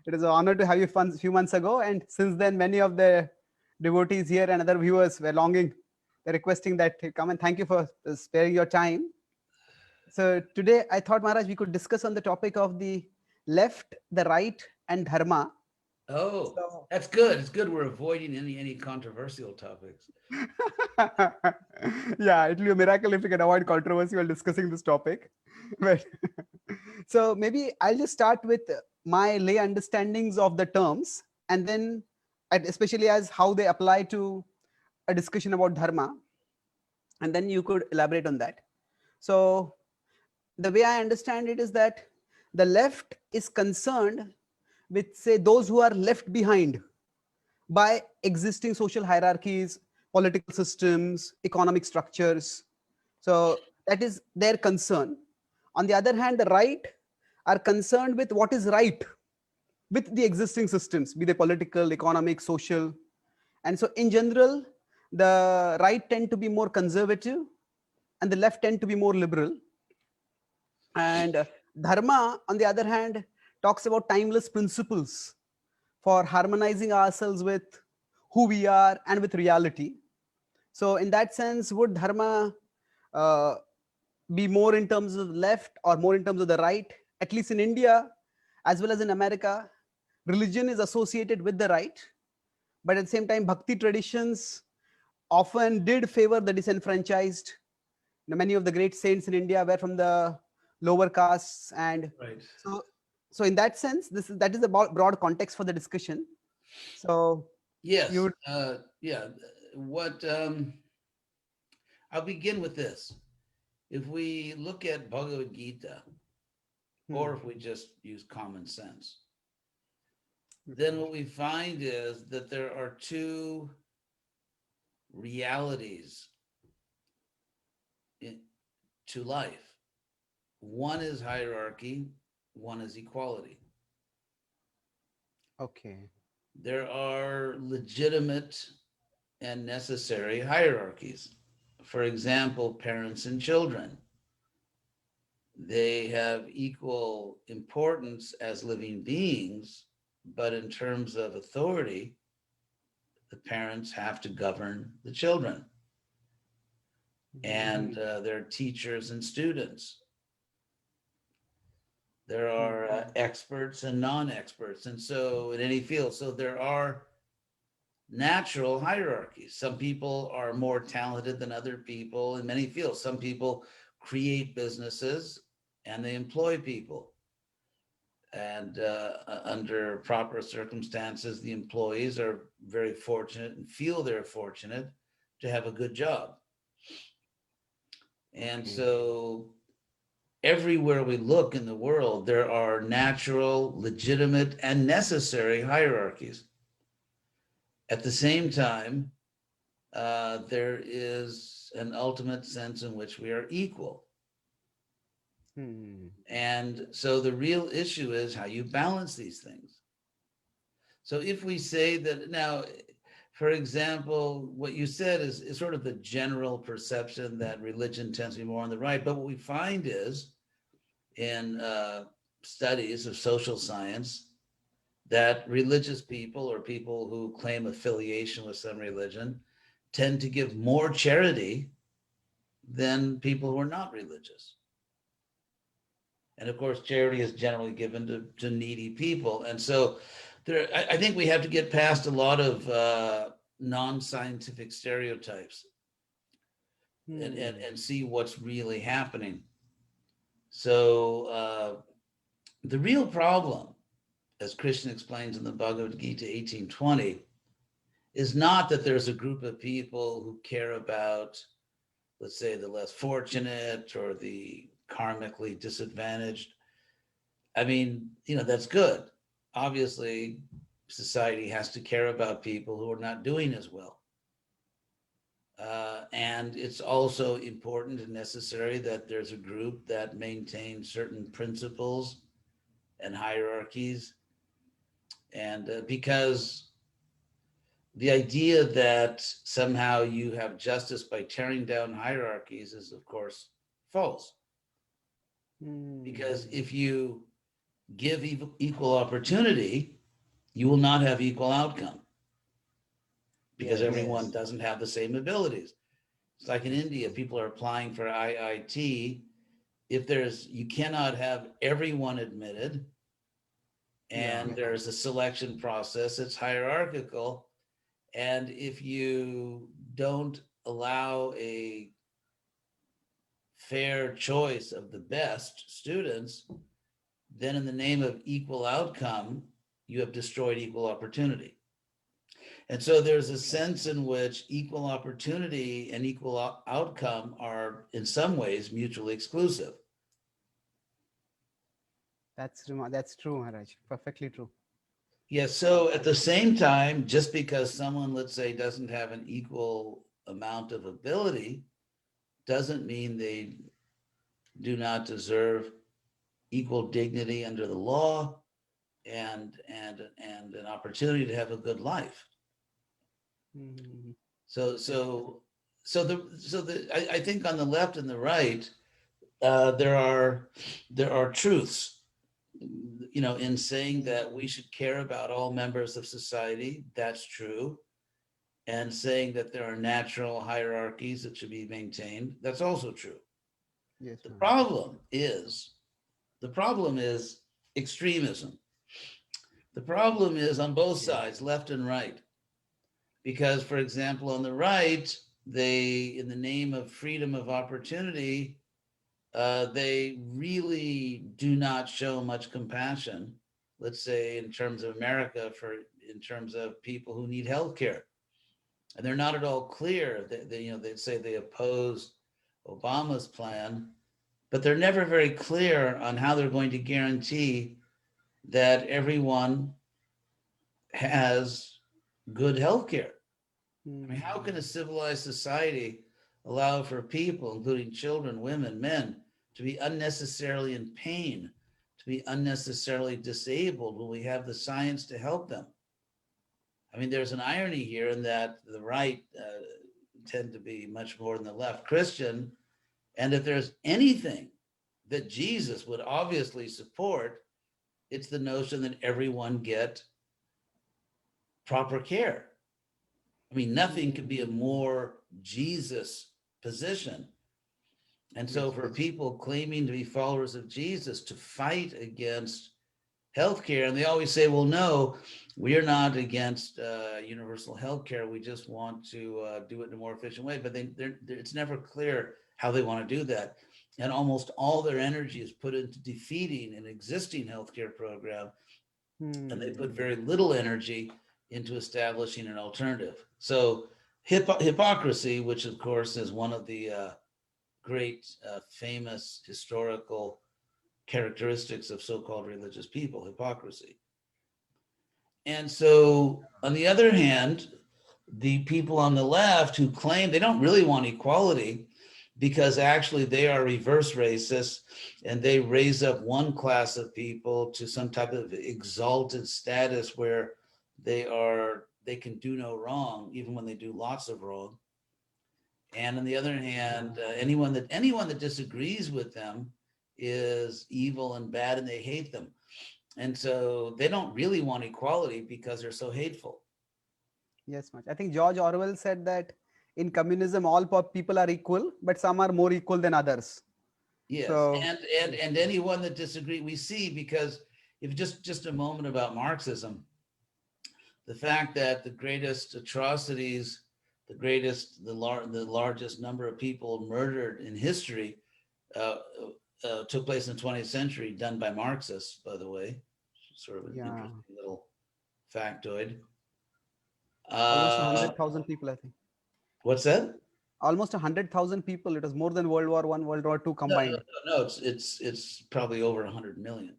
It is an honor to have you a few months ago. And since then, many of the devotees here and other viewers were longing, they're requesting that you come, and thank you for sparing your time. So today I thought, Maharaj, we could discuss on the topic of the left, the right, and Dharma. Oh, So, that's good. It's good we're avoiding any controversial topics. yeah, it will be a miracle if we can avoid controversy while discussing this topic. But so maybe I'll just start with my lay understandings of the terms, and then, and especially as how they apply to a discussion about Dharma, and then you could elaborate on that. So the way I understand it is that the left is concerned with, say, those who are left behind by existing social hierarchies, political systems, economic structures. So that is their concern. On the other hand, the right are concerned with what is right with the existing systems, be they political, economic, social. And so in general, the right tend to be more conservative and the left tend to be more liberal. And Dharma, on the other hand, talks about timeless principles for harmonizing ourselves with who we are and with reality. So, in that sense, would Dharma uh, be more in terms of left or more in terms of the right? At least in India, as well as in America, religion is associated with the right, but at the same time, bhakti traditions often did favor the disenfranchised. Many of the great saints in India were from the lower castes, and Right. so so in that sense, that is the broad context for the discussion. So you Yes. would, Yeah. What I'll begin with this. If we look at Bhagavad Gita, or hmm, if we just use common sense, then okay. what we find is that there are two realities in, to life. One is hierarchy, one is equality. Okay. There are legitimate and necessary hierarchies. For example, parents and children. They have equal importance as living beings, but in terms of authority, the parents have to govern the children, and Hmm, they're teachers and students. There hmm, are experts and non-experts, and so in any field, so there are natural hierarchies. Some people are more talented than other people in many fields. Some people create businesses and they employ people. And under proper circumstances, the employees are very fortunate and feel they're fortunate to have a good job. And okay. so everywhere we look in the world, there are natural, legitimate, and necessary hierarchies. At the same time, there is an ultimate sense in which we are equal. Hmm, And so the real issue is how you balance these things. So if we say that now, for example, what you said is sort of the general perception that religion tends to be more on the right. But what we find is in studies of social science that religious people or people who claim affiliation with some religion tend to give more charity than people who are not religious. And of course, charity is generally given to needy people. And so I think we have to get past a lot of non-scientific stereotypes hmm, and see what's really happening. So the real problem, as Krishna explains in the Bhagavad Gita 18:20, is not that there's a group of people who care about, let's say, the less fortunate or the karmically disadvantaged. I mean, that's good. Obviously, society has to care about people who are not doing as well. And it's also important and necessary that there's a group that maintains certain principles and hierarchies. And because the idea that somehow you have justice by tearing down hierarchies is, of course, false. Because hmm, if you give equal opportunity, you will not have equal outcome because Yes. everyone doesn't have the same abilities. It's like in India, people are applying for IIT. You cannot have everyone admitted, and there's a selection process. It's hierarchical. And if you don't allow a fair choice of the best students, then in the name of equal outcome, you have destroyed equal opportunity. And so there's a sense in which equal opportunity and equal outcome are in some ways mutually exclusive. That's true, Maharaj. Perfectly true. Yes. So at the same time, just because someone, let's say, doesn't have an equal amount of ability, doesn't mean they do not deserve equal dignity under the law and an opportunity to have a good life. Mhm. I think on the left and the right, there are truths, in saying that we should care about all members of society. That's true. And saying that there are natural hierarchies that should be maintained. That's also true. Yes, The Maharaj. problem is extremism. The problem is on both sides, left and right. Because, for example, on the right, in the name of freedom of opportunity, they really do not show much compassion. Let's say in terms of America, in terms of people who need health care. And they're not at all clear. They say they oppose Obama's plan, but they're never very clear on how they're going to guarantee that everyone has good health care. I mean, how can a civilized society allow for people, including children, women, men, to be unnecessarily in pain, to be unnecessarily disabled when we have the science to help them? I mean, there's an irony here in that the right tend to be much more than the left Christian. And if there's anything that Jesus would obviously support, it's the notion that everyone get proper care. I mean, nothing could be a more Jesus position. And so for people claiming to be followers of Jesus to fight against healthcare, and they always say, well, no, we are not against universal healthcare. We just want to do it in a more efficient way. But it's never clear how they want to do that. And almost all their energy is put into defeating an existing healthcare program. And they put very little energy into establishing an alternative. So hypocrisy, which of course is one of the great famous historical characteristics of so-called religious people, hypocrisy. And so on the other hand, the people on the left who claim they don't really want equality because actually they are reverse racists and they raise up one class of people to some type of exalted status where they can do no wrong even when they do lots of wrong. And on the other hand, anyone that disagrees with them is evil and bad and they hate them. And so they don't really want equality because they're so hateful. Yes, much. I think George Orwell said that in communism, all people are equal, but some are more equal than others. Yes, So, and anyone that disagrees, we see, because if just a moment about Marxism, the fact that the greatest atrocities, the largest number of people murdered in history took place in the 20th century, done by Marxists, by the way, sort of an interesting little factoid. Almost 100,000 people, I think. What's that? Almost 100,000 people. It was more than World War I, World War II combined. No, it's probably over 100 million.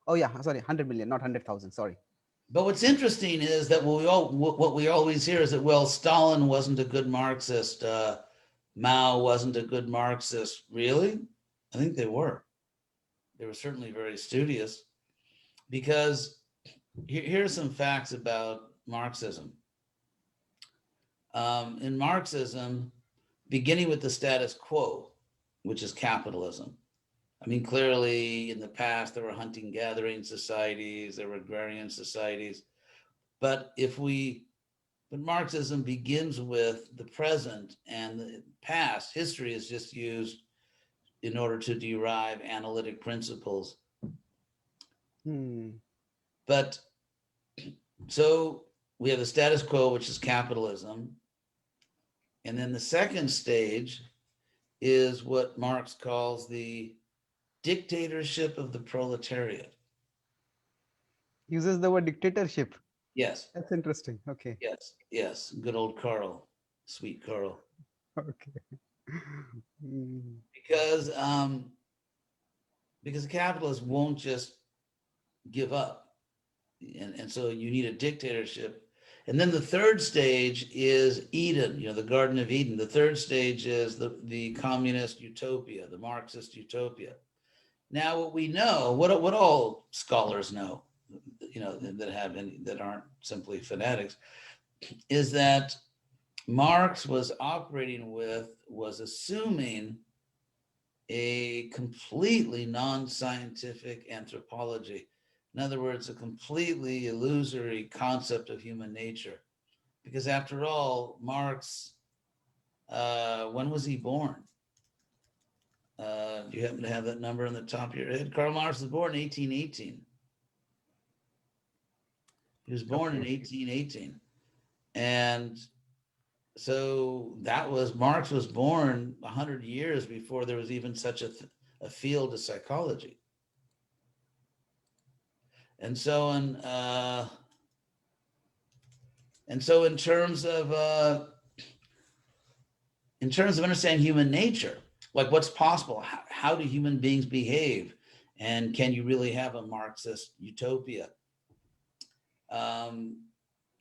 Oh yeah, sorry, 100 million, not 100,000. Sorry. But what's interesting is that what we always hear is that, well, Stalin wasn't a good Marxist, Mao wasn't a good Marxist. Really? I think they were. They were certainly very studious, because here are some facts about Marxism. In Marxism, beginning with the status quo, which is capitalism, I mean, clearly in the past, there were hunting gathering societies, there were agrarian societies. But but Marxism begins with the present, and the past history is just used in order to derive analytic principles. Hmm. But so we have the status quo, which is capitalism. And then the second stage is what Marx calls the dictatorship of the proletariat. Uses the word dictatorship. Yes, That's interesting. Okay. yes. Good old Karl, sweet Karl. Okay. Hmm. Because because capitalists won't just give up. And so you need a dictatorship. And then the third stage is Eden, the Garden of Eden. The third stage is the communist utopia, the Marxist utopia. Now, what we know, what all scholars know, that aren't simply fanatics, is that Marx was assuming a completely non-scientific anthropology. In other words, a completely illusory concept of human nature. Because after all, Marx, when was he born? Do you happen to have that number on the top of your head? Karl Marx was born in 1818. He was born in Okay. 1818. And so Marx was born 100 years before there was even such a field of psychology. And so in terms of understanding human nature, like what's possible, how do human beings behave, and can you really have a Marxist utopia?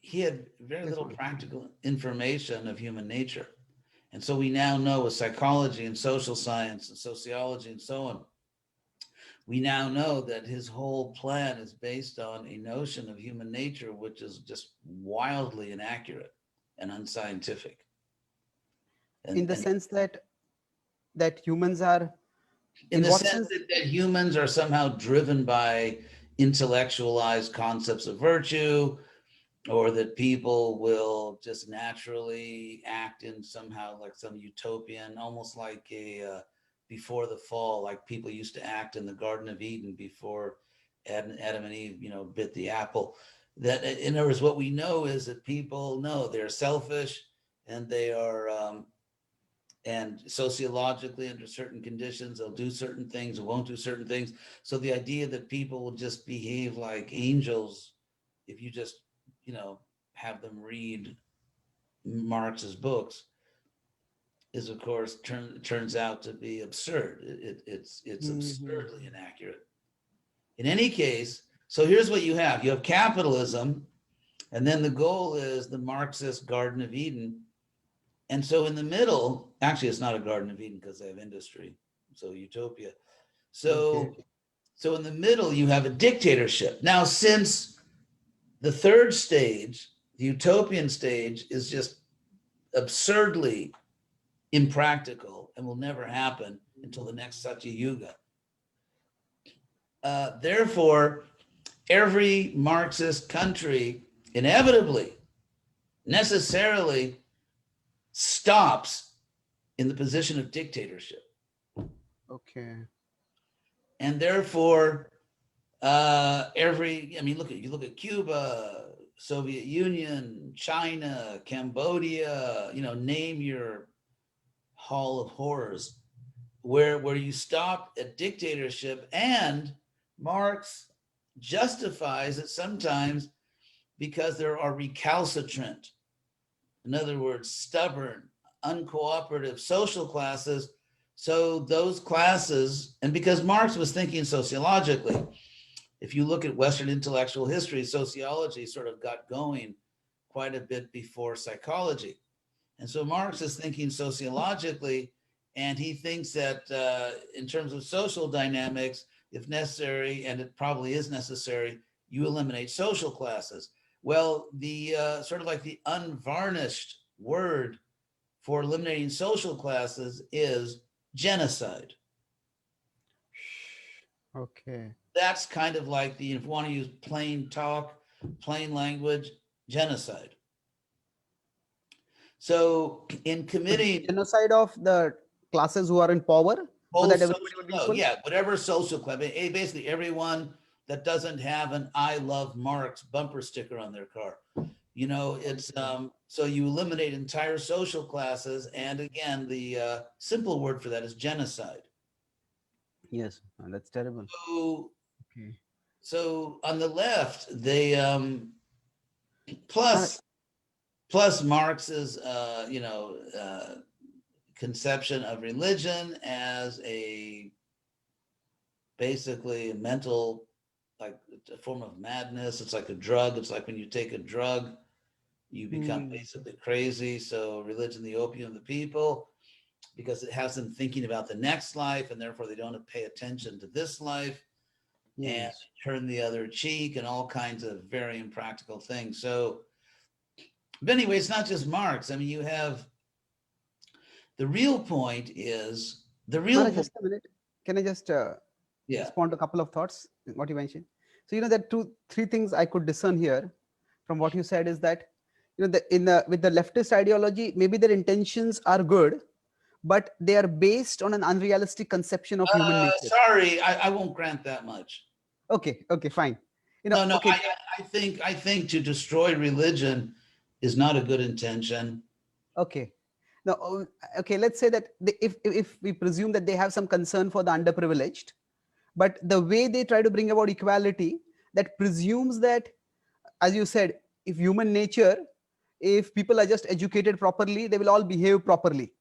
He had very little practical information of human nature. And so we now know with psychology and social science and sociology and so on, we now know that his whole plan is based on a notion of human nature, which is just wildly inaccurate and unscientific. In the And sense that humans are, in in the what sense sense? that humans are somehow driven by intellectualized concepts of virtue, or that people will just naturally act in somehow like some utopian, almost like a before the fall, like people used to act in the Garden of Eden before Adam and Eve, bit the apple. That, in other words, what we know is that people know they're selfish, and they are, and sociologically under certain conditions, they'll do certain things or won't do certain things. So the idea that people will just behave like angels if you just, have them read Marx's books is, of course, turns out to be absurd. It's Mhm. absurdly inaccurate. In any case, so here's what you have. You have capitalism, and then the goal is the Marxist Garden of Eden. And so in the middle, actually, it's not a Garden of Eden because they have industry, so utopia. Okay. So in the middle, you have a dictatorship. Now, since the third stage, the utopian stage, is just absurdly impractical and will never happen until the next Satya Yuga. Therefore, every Marxist country inevitably, necessarily stops in the position of dictatorship. Okay. And therefore, you look at Cuba, Soviet Union, China, Cambodia, name your hall of horrors, where you stop at dictatorship. And Marx justifies it sometimes because there are recalcitrant, in other words, stubborn, uncooperative social classes. So those classes, and because Marx was thinking sociologically, if you look at Western intellectual history, sociology sort of got going quite a bit before psychology. And so Marx is thinking sociologically, and he thinks that in terms of social dynamics, if necessary, and it probably is necessary, you eliminate social classes. Well, the sort of like the unvarnished word for eliminating social classes is genocide. Okay. That's kind of like the, if you want to use plain talk, plain language, genocide. So in So committing genocide of the classes who are in power, so both that everybody social, would be no, equal. yeah, whatever social club, basically everyone that doesn't have an "I love Marx" bumper sticker on their car. You know, it's Okay. so you eliminate entire social classes, and again, the simple word for that is genocide. Yes, that's terrible. So, Okay. so on the left, they Uh, plus plus Marx's conception of religion as a basically a mental, like a form of madness. It's like a drug. It's like when you take a drug, you become hmm, basically crazy. So religion, the opium of the people, because it has them thinking about the next life, and therefore they don't pay attention to this life, and yes. turn the other cheek, and all kinds of very impractical things. So, but anyway, it's not just Marx. I mean, you have the real point is the real Mara, point. just a minute. Can I just Yeah. respond to a couple of thoughts what you mentioned? So there are three things I could discern here from what you said is that the with the leftist ideology, maybe their intentions are good, but they are based on an unrealistic conception of human nature. Sorry, I won't grant that much. Okay, okay, fine. No, no, Okay, I think to destroy religion is not a good intention. okay. Now, okay, let's say that if we presume that they have some concern for the underprivileged, but the way they try to bring about equality, that presumes that, as you said, if human nature, if people are just educated properly, they will all behave properly.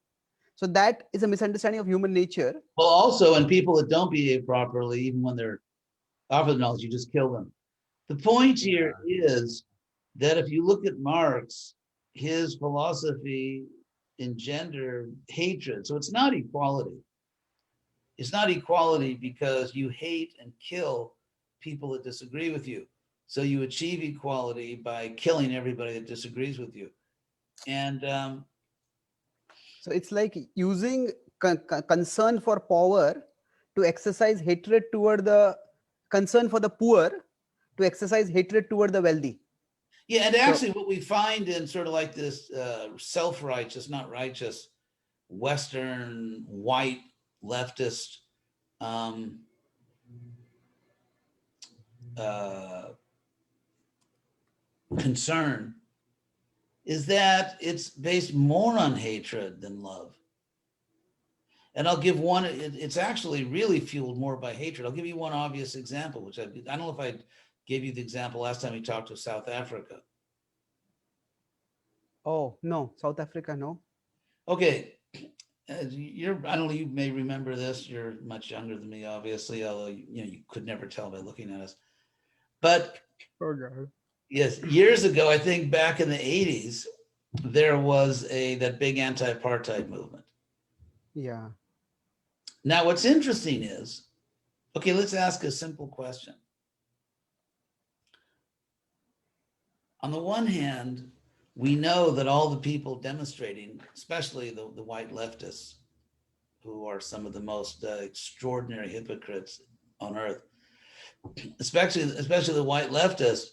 So that is a misunderstanding of human nature. Well, also, and people that don't behave properly, even when they're offered knowledge, you just kill them. The point here Yeah. is that if you look at Marx, his philosophy engendered hatred. So it's not equality. It's not equality because you hate and kill people that disagree with you. So you achieve equality by killing everybody that disagrees with you. And So it's like using concern for power to exercise hatred toward the concern for the poor to exercise hatred toward the wealthy. yeah, and So actually, what we find in sort of like this self-righteous, not righteous, Western white leftist um, uh, concern is that it's based more on hatred than love. And I'll give one, it's actually really fueled more by hatred. I'll give you one obvious example, which I don't know if I gave you the example last time we talked to South Africa. oh no, South Africa, no. Okay, I don't know, you may remember this. You're much younger than me, obviously, although you could never tell by looking at us. But Oh God. yes, years ago, I think back in the 80s, there was that big anti-apartheid movement. Yeah. Now, what's interesting is, okay, let's ask a simple question. On the one hand, we know that all the people demonstrating, especially the white leftists, who are some of the most extraordinary hypocrites on earth, especially the white leftists,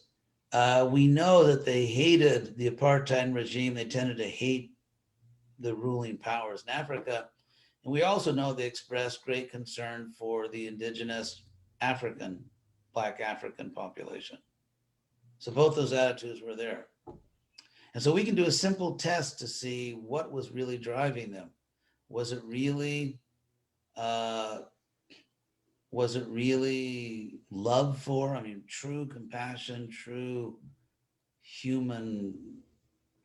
we know that they hated the apartheid regime. They tended to hate the ruling powers in Africa. And we also know they expressed great concern for the indigenous African, Black African population. So both those attitudes were there. And so we can do a simple test to see what was really driving them. Was it really uh, was it really love for? I mean, true compassion, true human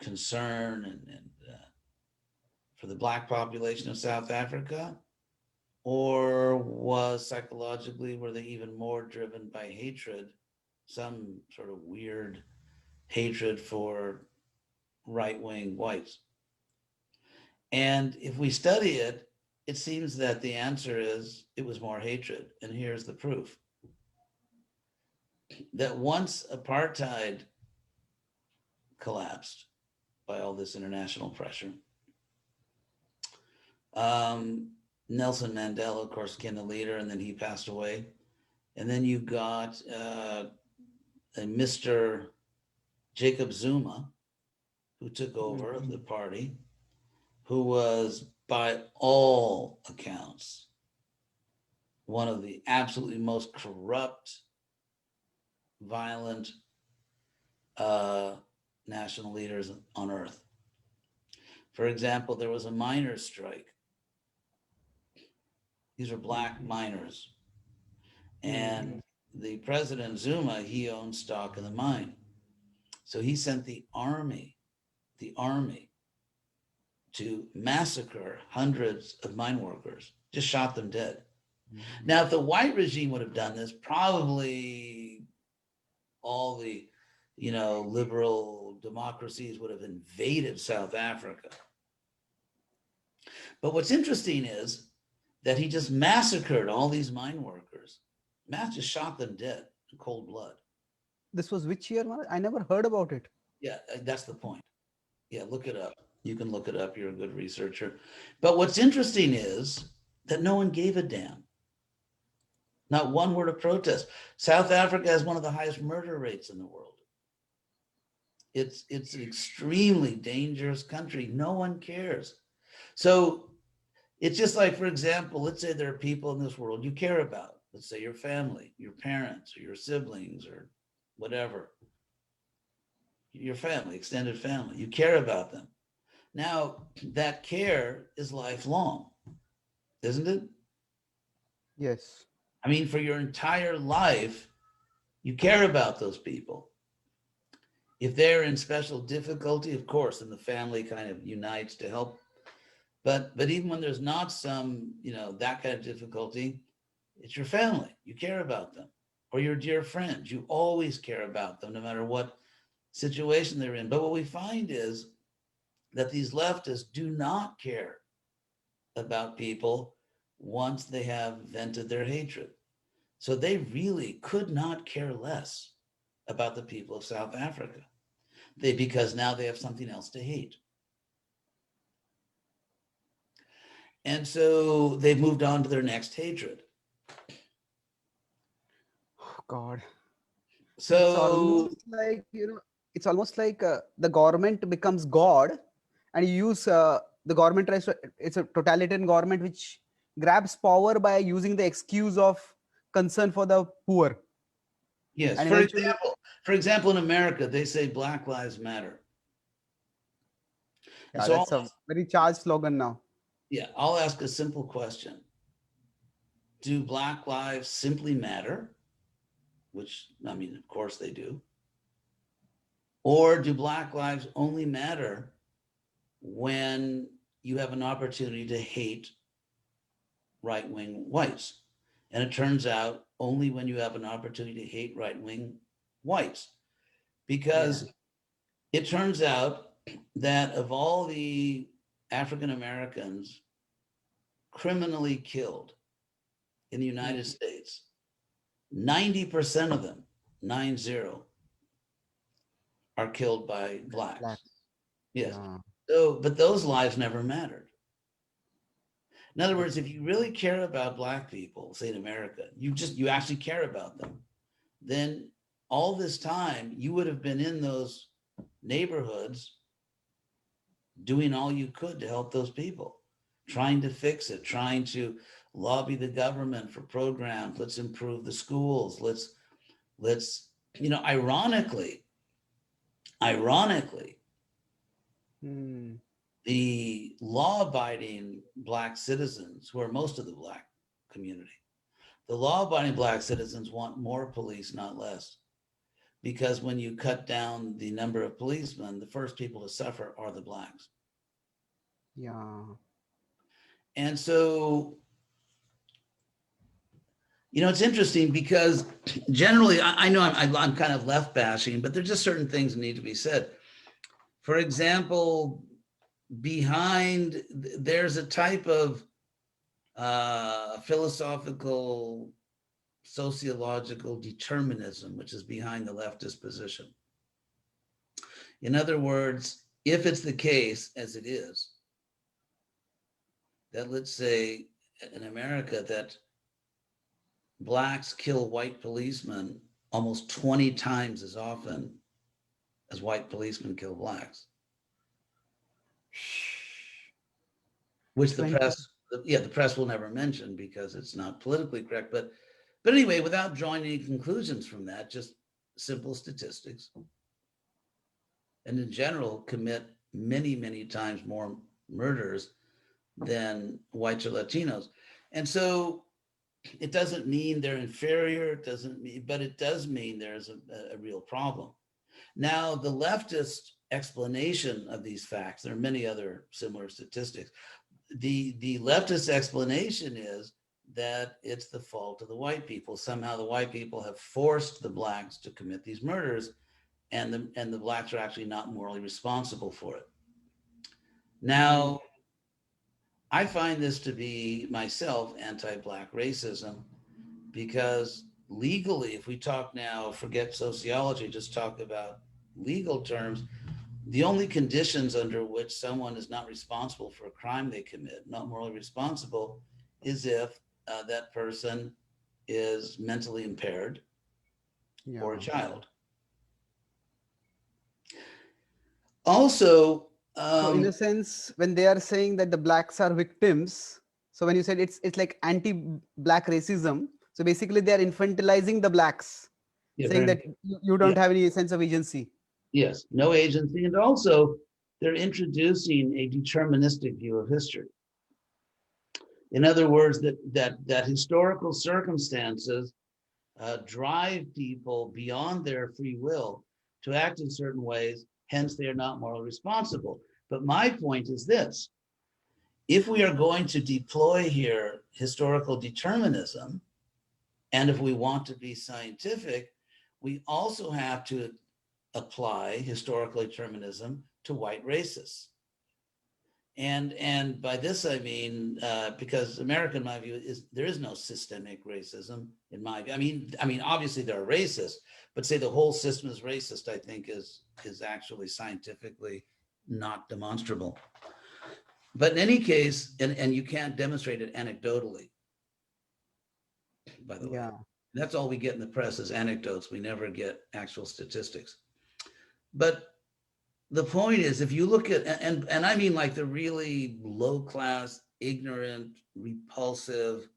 concern, and for the Black population of South Africa, or was psychologically were they even more driven by hatred, some sort of weird hatred for right-wing whites? And if we study it, it seems that the answer is it was more hatred. And here's the proof that once apartheid collapsed by all this international pressure, Nelson Mandela, of course, became the leader, and then he passed away. And then you got a Mr. Jacob Zuma, who took over the party, who was by all accounts one of the absolutely most corrupt, violent national leaders on earth. For example, there was a miners' strike. These are black miners. And the president, Zuma, he owned stock in the mine. So he sent the army to massacre hundreds of mine workers, just shot them dead. Now, if the white regime would have done this, probably all the, liberal democracies would have invaded South Africa. But what's interesting is that he just massacred all these mine workers. Just shot them dead in cold blood. This was which year, Maharaj? I never heard about it. Yeah, that's the point. Yeah, look it up. You can look it up. You're a good researcher. But what's interesting is that no one gave a damn. Not one word of protest. South Africa has one of the highest murder rates in the world. It's an extremely dangerous country. No one cares. So it's just like, for example, let's say there are people in this world you care about. Let's say your family, your parents, or your siblings, or whatever. Your family, extended family. You care about them. Now, that care is lifelong, isn't it? Yes. I mean, for your entire life, you care about those people. If they're in special difficulty, of course, then the family kind of unites to help. But even when there's not some, that kind of difficulty, it's your family. You care about them. Or your dear friends. You always care about them, no matter what situation they're in. But what we find is that these leftists do not care about people once they have vented their hatred. So they really could not care less about the people of South Africa. Because now they have something else to hate. And so they've moved on to their next hatred. Oh, God. So it's almost like the government becomes God, and you use the government tries to, it's a totalitarian government which grabs power by using the excuse of concern for the poor. yes, And for example, in America, they say Black Lives Matter. And yeah, so that's a very charged slogan now. I'll ask a simple question. Do Black lives simply matter? Which, I mean, of course they do. Or do Black lives only matter when you have an opportunity to hate right-wing whites? And it turns out only when you have an opportunity to hate right-wing whites. Because it turns out that of all the African Americans criminally killed in the United States, 90% of them, 90, are killed by blacks. Yes. Yeah. So, but those lives never mattered. In other words, if you really care about Black people, say in America, you actually care about them, then all this time you would have been in those neighborhoods doing all you could to help those people, trying to fix it, trying to lobby the government for programs. Let's improve the schools. Let's, ironically, the law-abiding Black citizens, who are most of the Black community, the law-abiding Black citizens want more police, not less. Because when you cut down the number of policemen, the first people to suffer are the Blacks. Yeah. And so, it's interesting because generally, I know I'm kind of left bashing, but there's just certain things that need to be said. For example, there's a type of philosophical, sociological determinism, which is behind the leftist position. In other words, if it's the case, as it is, that let's say in America that blacks kill white policemen almost 20 times as often as white policemen kill blacks, which the 20. press, the press will never mention because it's not politically correct. But anyway, without drawing any conclusions from that, just simple statistics, and in general commit many, many times more murders than whites or Latinos. And so it doesn't mean they're inferior, it doesn't mean, but it does mean there's a real problem. Now, the leftist explanation of these facts, there are many other similar statistics. The leftist explanation is that it's the fault of the white people. Somehow the white people have forced the blacks to commit these murders, and the blacks are actually not morally responsible for it. Now, I find this to be myself anti-black racism, because legally, if we talk now, forget sociology, just talk about legal terms, the only conditions under which someone is not responsible for a crime they commit, not morally responsible, is if that person is mentally impaired or a Yeah. child. Also, So in a sense, when they are saying that the blacks are victims, so when you said it's like anti-black racism, so basically they are infantilizing the blacks, yeah, saying that you yeah, don't have any sense of agency. yes, no agency, and also they're introducing a deterministic view of history. In other words, that historical circumstances drive people beyond their free will to act in certain ways, hence they are not morally responsible. But my point is this: if we are going to deploy here historical determinism, and if we want to be scientific, we also have to apply historical determinism to white racists. And by this I mean because America, in my view, there is no systemic racism in my view. I mean, obviously there are racists, but say the whole system is racist, I think is actually scientifically not demonstrable. But in any case, and you can't demonstrate it anecdotally, by the way. Yeah. That's all we get in the press is anecdotes. We never get actual statistics. But the point is, if you look at, and I mean like the really low class, ignorant, repulsive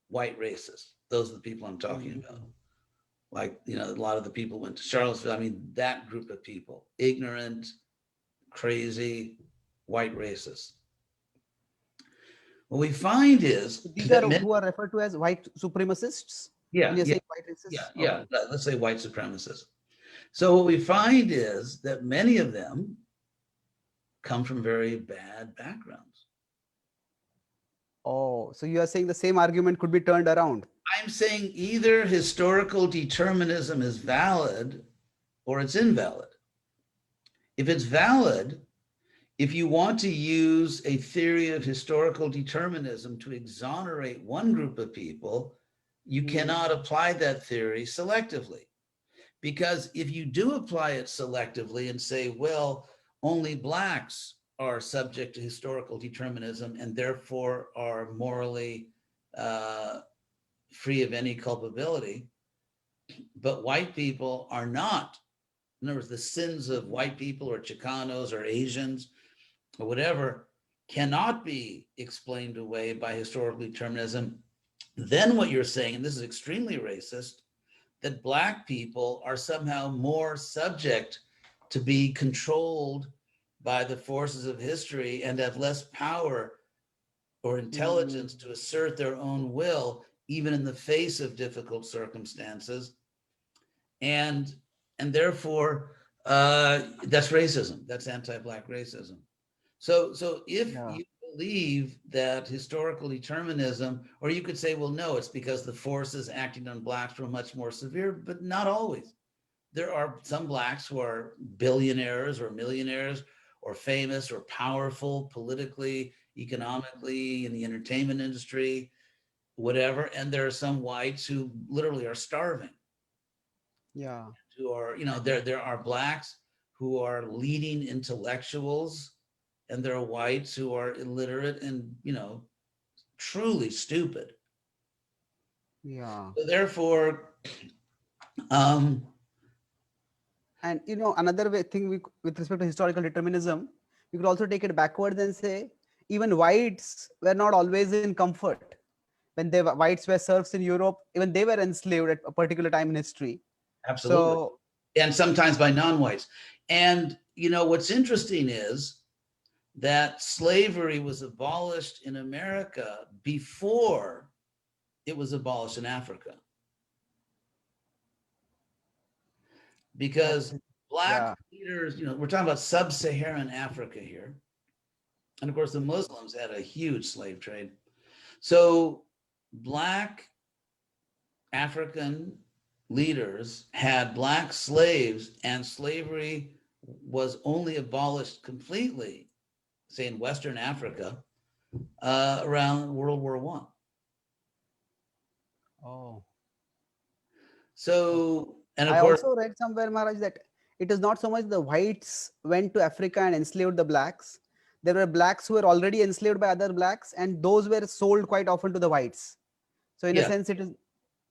white racists, those are the people I'm talking about. Like, a lot of the people went to Charlottesville. I mean, that group of people, ignorant, crazy, white racists. What we find is These are that many, who are referred to as white supremacists. When yeah, you're yeah, saying white racists, yeah, okay. let's say white supremacists. So what we find is that many of them come from very bad backgrounds. Oh, so you are saying the same argument could be turned around. I'm saying either historical determinism is valid or it's invalid. If it's valid, if you want to use a theory of historical determinism to exonerate one group of people, you cannot apply that theory selectively. Because if you do apply it selectively and say, well, only blacks are subject to historical determinism and therefore are morally free of any culpability, but white people are not. In other words, the sins of white people or Chicanos or Asians or whatever cannot be explained away by historical determinism. Then what you're saying, and this is extremely racist, that black people are somehow more subject to be controlled by the forces of history and have less power or intelligence to assert their own will, even in the face of difficult circumstances. And therefore, that's racism. That's anti-black racism. So if Yeah. you believe that historical determinism, or you could say, well, no, it's because the forces acting on blacks were much more severe, but not always. There are some blacks who are billionaires or millionaires or famous or powerful politically, economically, in the entertainment industry, whatever. And there are some whites who literally are starving, Yeah. who are, there are blacks who are leading intellectuals, and there are whites who are illiterate and, truly stupid. Yeah. So therefore, um, And another thing with respect to historical determinism, you could also take it backwards and say even whites were not always in comfort. When whites were serfs in Europe, even they were enslaved at a particular time in history. absolutely. So And sometimes by non-whites. And what's interesting is that slavery was abolished in America before it was abolished in Africa, that because is, black yeah. leaders, we're talking about sub-Saharan Africa here. And of course, the Muslims had a huge slave trade. So black African leaders had black slaves, and slavery was only abolished completely, say in Western Africa, around World War I. Oh. So, and of I course, also read somewhere, Maharaj, that it is not so much the whites went to Africa and enslaved the blacks. There were blacks who were already enslaved by other blacks, and those were sold quite often to the whites. So in a yeah. sense,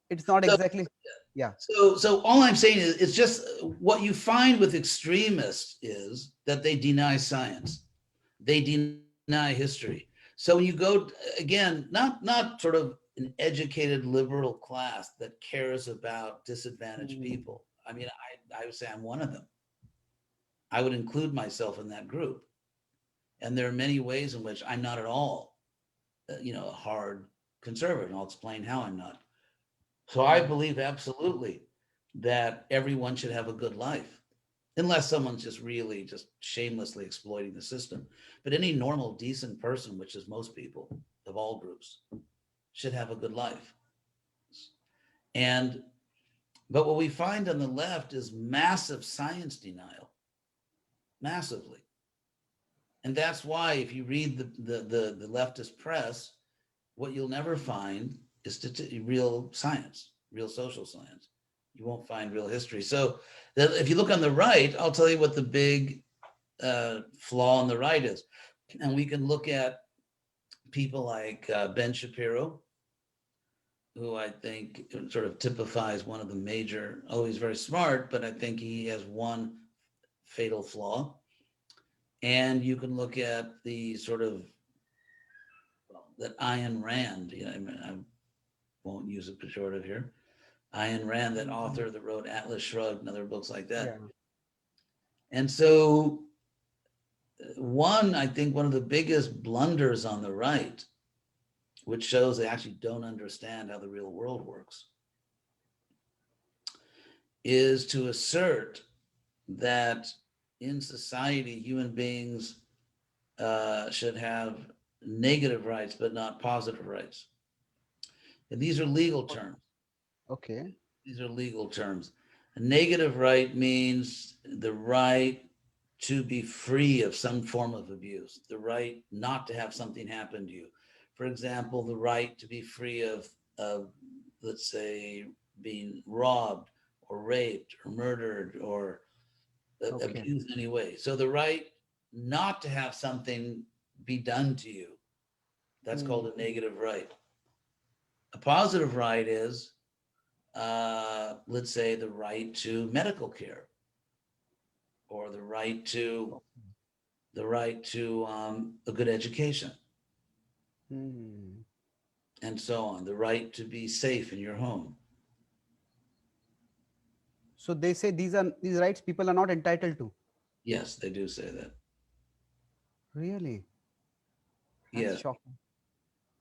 it's not So, exactly. Yeah. so all I'm saying is, it's just what you find with extremists is that they deny science, they deny history. So when you go again, not sort of an educated liberal class that cares about disadvantaged Hmm. people. I mean, I would say I'm one of them. I would include myself in that group. And there are many ways in which I'm not at all, a hard conservative. And I'll explain how I'm not. So I Hmm. believe absolutely that everyone should have a good life, unless someone's just really just shamelessly exploiting the system. But any normal, decent person, which is most people of all groups, should have a good life. And but what we find on the left is massive science denial, massively. And that's why if you read the leftist press, what you'll never find is real science, real social science. You won't find real history. So if you look on the right, I'll tell you what the big flaw on the right is. And we can look at people like Ben Shapiro, who I think sort of typifies one of the major, oh, he's very smart, but I think he has one fatal flaw. And you can look at the sort of, well, that Ayn Rand, I mean, I won't use a pejorative here. Ayn Rand, that author that wrote Atlas Shrugged and other books like that. Yeah. And so, I think one of the biggest blunders on the right, which shows they actually don't understand how the real world works, is to assert that in society, human beings should have negative rights, but not positive rights. And these are legal terms. Okay. These are legal terms. A negative right means the right to be free of some form of abuse, the right not to have something happen to you. For example, the right to be free of let's say, being robbed or raped or murdered or Okay. abused in any way. So the right not to have something be done to you, that's Hmm. called a negative right. A positive right is, let's say, the right to medical care, or the right to a good education, Hmm. and so on. The right to be safe in your home. So they say these rights people are not entitled to. Yes, they do say that. Really? That's Yeah. shocking.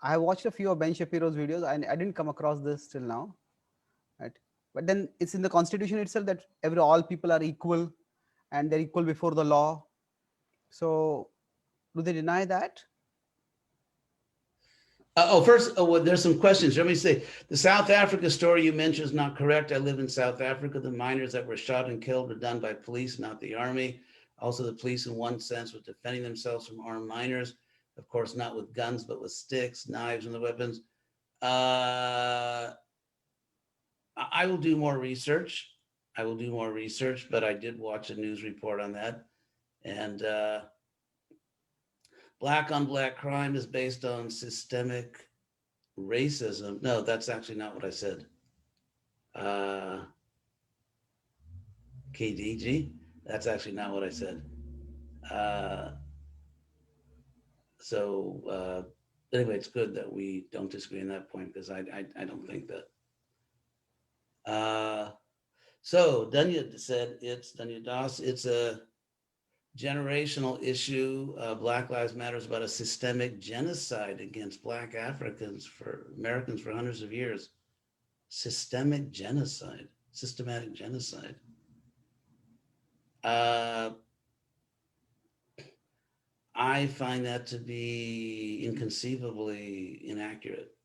I have watched a few of Ben Shapiro's videos. I didn't come across this till now. Right? But then it's in the constitution itself that all people are equal and they're equal before the law. So do they deny that? First, well, there's some questions. Let me say, the South Africa story you mentioned is not correct. I live in South Africa. The miners that were shot and killed were done by police, not the army. Also, the police, in one sense, were defending themselves from armed miners. Of course, not with guns, but with sticks, knives, and the weapons. Uh, I will do more research. I will do more research, but I did watch a news report on that. And black on black crime is based on systemic racism. No, that's actually not what I said. KDG, that's actually not what I said. Uh, anyway, it's good that we don't disagree on that point, because I don't think that. So Dunya said Dunya Das, it's a generational issue. Black Lives Matter is about a systemic genocide against Black Americans for hundreds of years. Systematic genocide. I find that to be inconceivably inaccurate.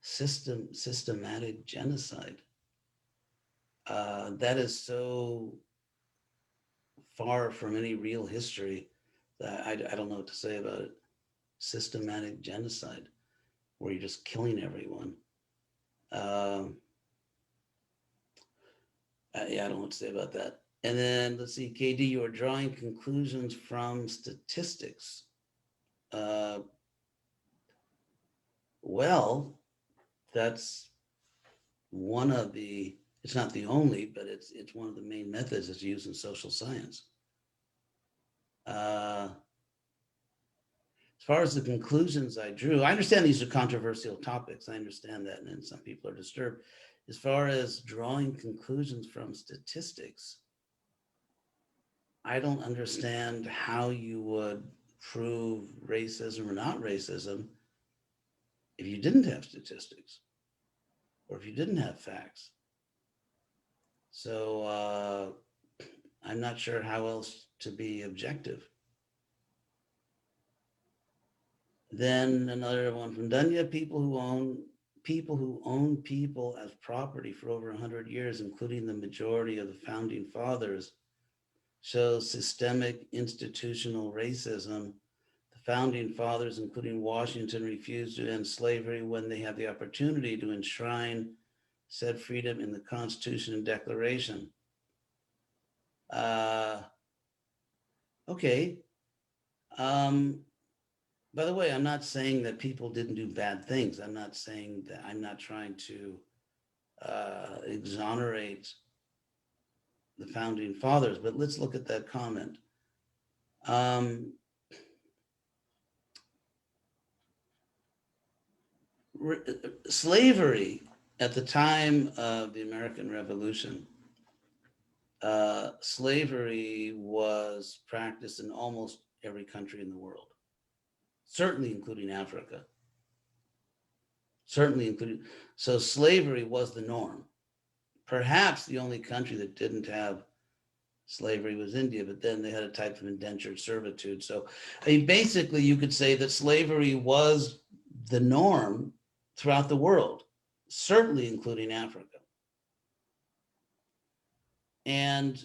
Systematic genocide. That is so far from any real history that I don't know what to say about it. Systematic genocide, where you're just killing everyone. Yeah, I don't know what to say about that. And then let's see, KD, you are drawing conclusions from statistics. Well, that's one of the, it's not the only, but it's one of the main methods that's used in social science. As far as the conclusions I drew, I understand these are controversial topics. I understand that, and some people are disturbed. As far as drawing conclusions from statistics, I don't understand how you would prove racism or not racism if you didn't have statistics or if you didn't have facts. So I'm not sure how else to be objective. Then another one from Dunya, people who own people as property for over 100 years, including the majority of the founding fathers, shows systemic institutional racism. The founding fathers, including Washington, refused to end slavery when they had the opportunity to enshrine said freedom in the Constitution and Declaration. Okay. By the way, I'm not saying that people didn't do bad things. I'm not saying that. I'm not trying to exonerate the founding fathers, but let's look at that comment. Slavery at the time of the American Revolution, slavery was practiced in almost every country in the world, certainly including Africa. So slavery was the norm. Perhaps the only country that didn't have slavery was India, but then they had a type of indentured servitude. So, I mean, basically, you could say that slavery was the norm throughout the world, certainly including Africa. And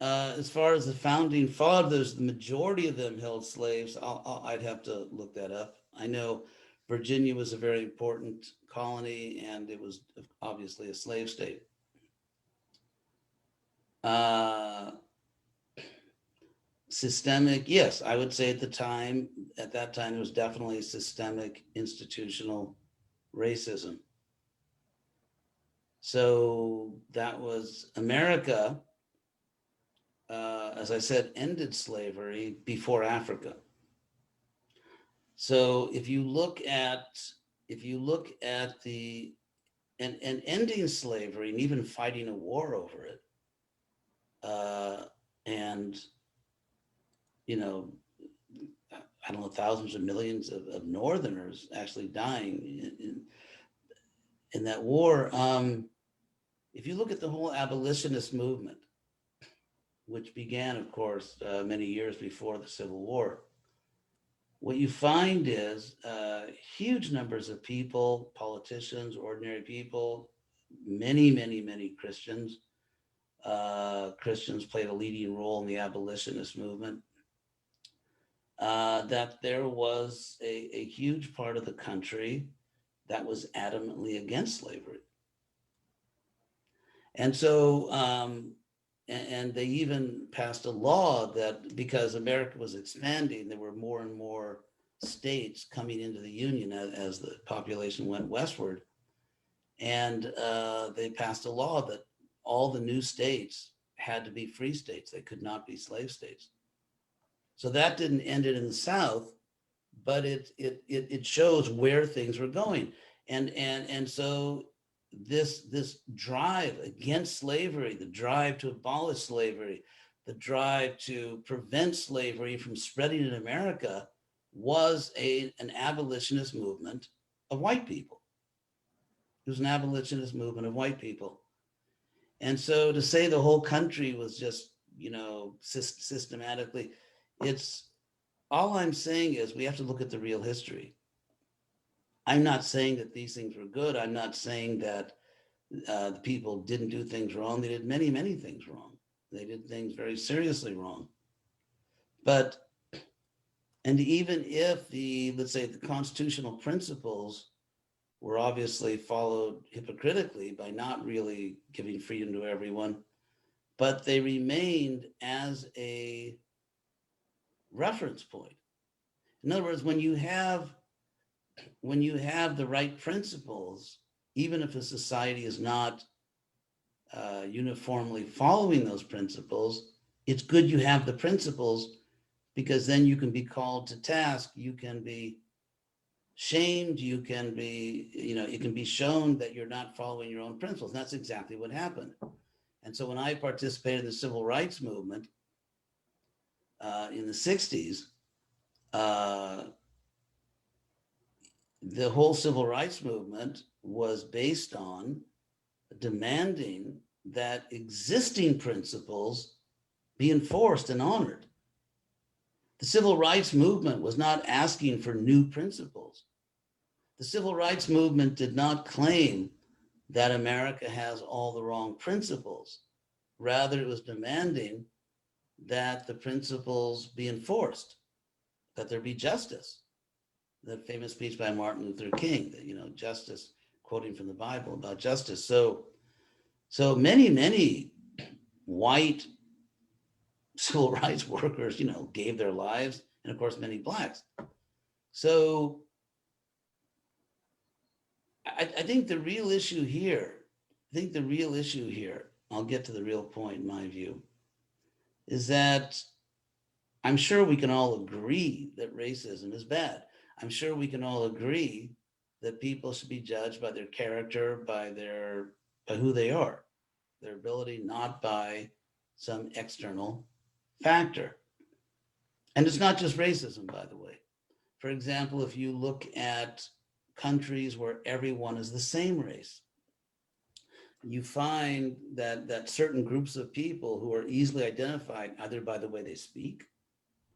as far as the founding fathers, the majority of them held slaves. I'd have to look that up. I know Virginia was a very important colony, and it was obviously a slave state. Systemic, yes, I would say at that time, there was definitely systemic institutional racism. So that was America, as I said, ended slavery before Africa. So if you look at the and ending slavery and even fighting a war over it, and you know, I don't know, thousands of millions of Northerners actually dying in that war. If you look at the whole abolitionist movement, which began, of course, many years before the Civil War, what you find is huge numbers of people, politicians, ordinary people, many Christians. Christians played a leading role in the abolitionist movement. That there was a huge part of the country that was adamantly against slavery. And so, and they even passed a law that because America was expanding, there were more and more states coming into the Union as the population went westward. And they passed a law that all the new states had to be free states. They could not be slave states. So that didn't end it in the South, but it shows where things were going. And so this drive against slavery, the drive to abolish slavery, the drive to prevent slavery from spreading in America was an abolitionist movement of white people. It was an abolitionist movement of white people. And so to say the whole country was just, systematically, it's all I'm saying is we have to look at the real history. I'm not saying that these things were good. I'm not saying that the people didn't do things wrong. They did many, many things wrong. They did things very seriously wrong. But, and even if let's say the constitutional principles were obviously followed hypocritically by not really giving freedom to everyone, but they remained as a reference point. In other words, when you have the right principles, even if a society is not uniformly following those principles, it's good you have the principles, because then you can be called to task, you can be shamed, you can be, it can be shown that you're not following your own principles. And that's exactly what happened. And so when I participated in the civil rights movement in the 60s, the whole civil rights movement was based on demanding that existing principles be enforced and honored. The civil rights movement was not asking for new principles. The civil rights movement did not claim that America has all the wrong principles. Rather, it was demanding that the principles be enforced, that there be justice. The famous speech by Martin Luther King, that, justice, quoting from the Bible about justice. So many white civil rights workers, gave their lives, and of course, many blacks. So I think the real issue here, I'll get to the real point in my view, is that I'm sure we can all agree that racism is bad. I'm sure we can all agree that people should be judged by their character, by who they are, their ability, not by some external factor. And it's not just racism, by the way. For example, if you look at countries where everyone is the same race, you find that certain groups of people who are easily identified either by the way they speak,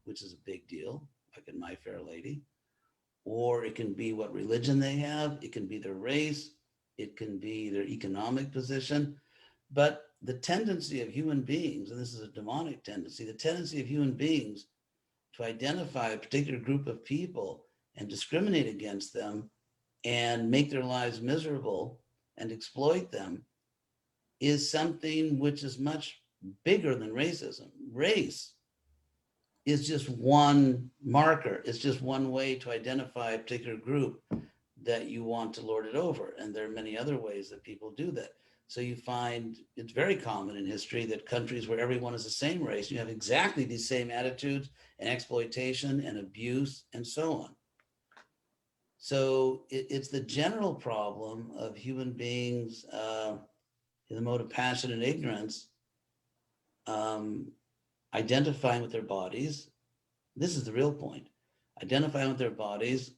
which is a big deal, like in My Fair Lady, or it can be what religion they have, it can be their race, it can be their economic position. But the tendency of human beings, and this is a demonic tendency, the tendency of human beings to identify a particular group of people and discriminate against them and make their lives miserable and exploit them is something which is much bigger than racism. Race is just one marker. It's just one way to identify a particular group that you want to lord it over. And there are many other ways that people do that. So you find it's very common in history that countries where everyone is the same race, you have exactly these same attitudes and exploitation and abuse and so on. So it's the general problem of human beings in the mode of passion and ignorance, identifying with their bodies. This is the real point. Identifying with their bodies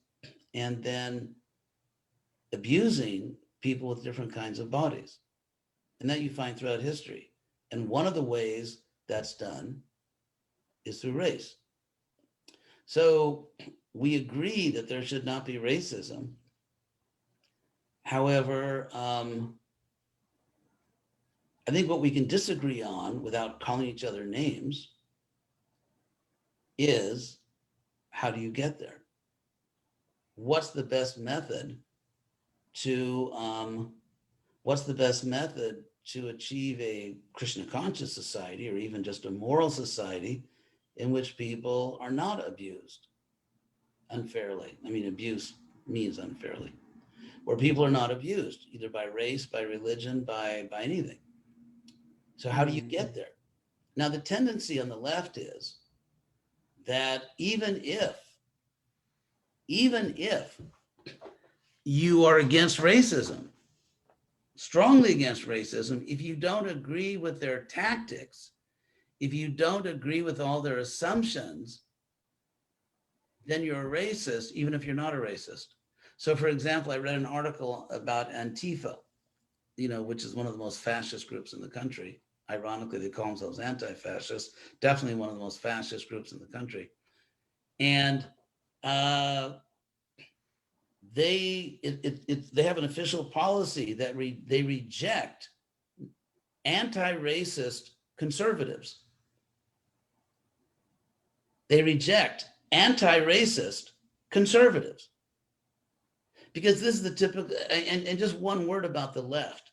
and then abusing people with different kinds of bodies. And that you find throughout history. And one of the ways that's done is through race. So we agree that there should not be racism. However, I think what we can disagree on without calling each other names is, how do you get there? What's the best method to achieve a Krishna conscious society, or even just a moral society in which people are not abused? unfairly. I mean, abuse means unfairly, where people are not abused either by race, by religion, by anything. So how do you get there? Now, the tendency on the left is that even if you are against racism, strongly against racism, if you don't agree with their tactics, if you don't agree with all their assumptions, then you're a racist, even if you're not a racist. So, for example, I read an article about Antifa, which is one of the most fascist groups in the country. Ironically, they call themselves anti-fascist, definitely one of the most fascist groups in the country. And they have an official policy that they reject anti-racist conservatives. They reject anti-racist conservatives. Because this is the typical, and just one word about the left.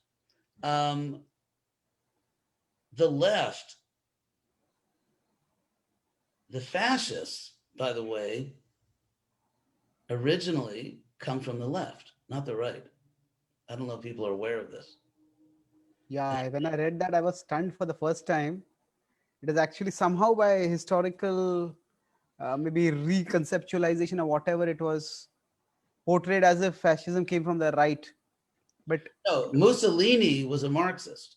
The left, the fascists, by the way, originally come from the left, not the right. I don't know if people are aware of this. Yeah, when I read that, I was stunned for the first time. It is actually somehow by historical, maybe reconceptualization or whatever, it was portrayed as if fascism came from the right. But No, Mussolini was a Marxist.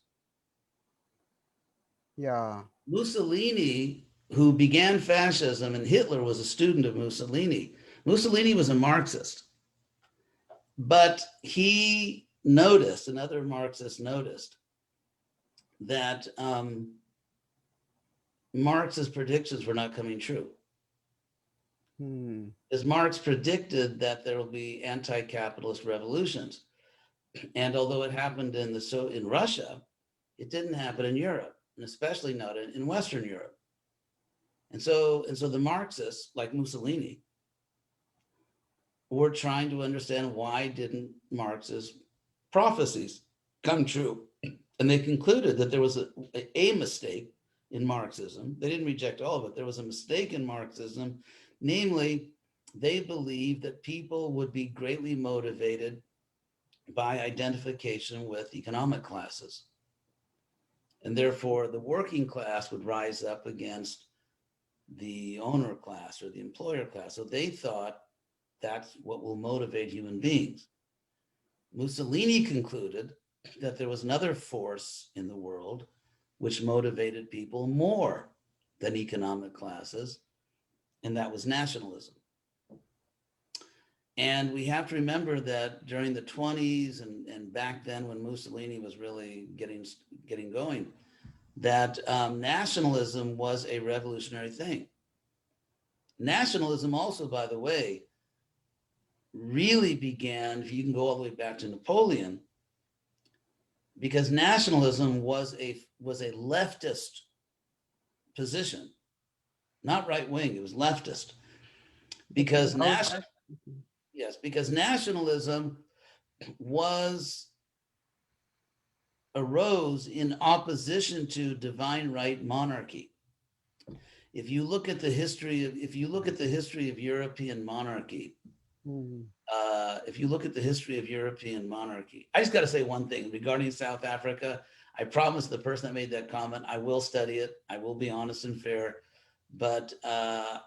yeah, Mussolini, who began fascism, and Hitler was a student of Mussolini. Mussolini was a Marxist. But he noticed, and other Marxists noticed, that Marx's predictions were not coming true. As Marx predicted that there will be anti-capitalist revolutions. And although it happened in Russia, it didn't happen in Europe, and especially not in Western Europe. And so the Marxists, like Mussolini, were trying to understand why didn't Marx's prophecies come true. And they concluded that there was a mistake in Marxism. They didn't reject all of it. There was a mistake in Marxism. Namely, they believed that people would be greatly motivated by identification with economic classes. And therefore, the working class would rise up against the owner class or the employer class. So they thought that's what will motivate human beings. Mussolini concluded that there was another force in the world which motivated people more than economic classes, and that was nationalism. And we have to remember that during the 20s and back then when Mussolini was really getting going, that nationalism was a revolutionary thing. Nationalism also, by the way, really began, if you can go all the way back to Napoleon, because nationalism was a leftist position, not right wing, it was leftist. Because because nationalism arose in opposition to divine right monarchy. If you look at the history of European monarchy, I just got to say one thing regarding South Africa. I promised the person that made that comment, I will study it. I will be honest and fair. But the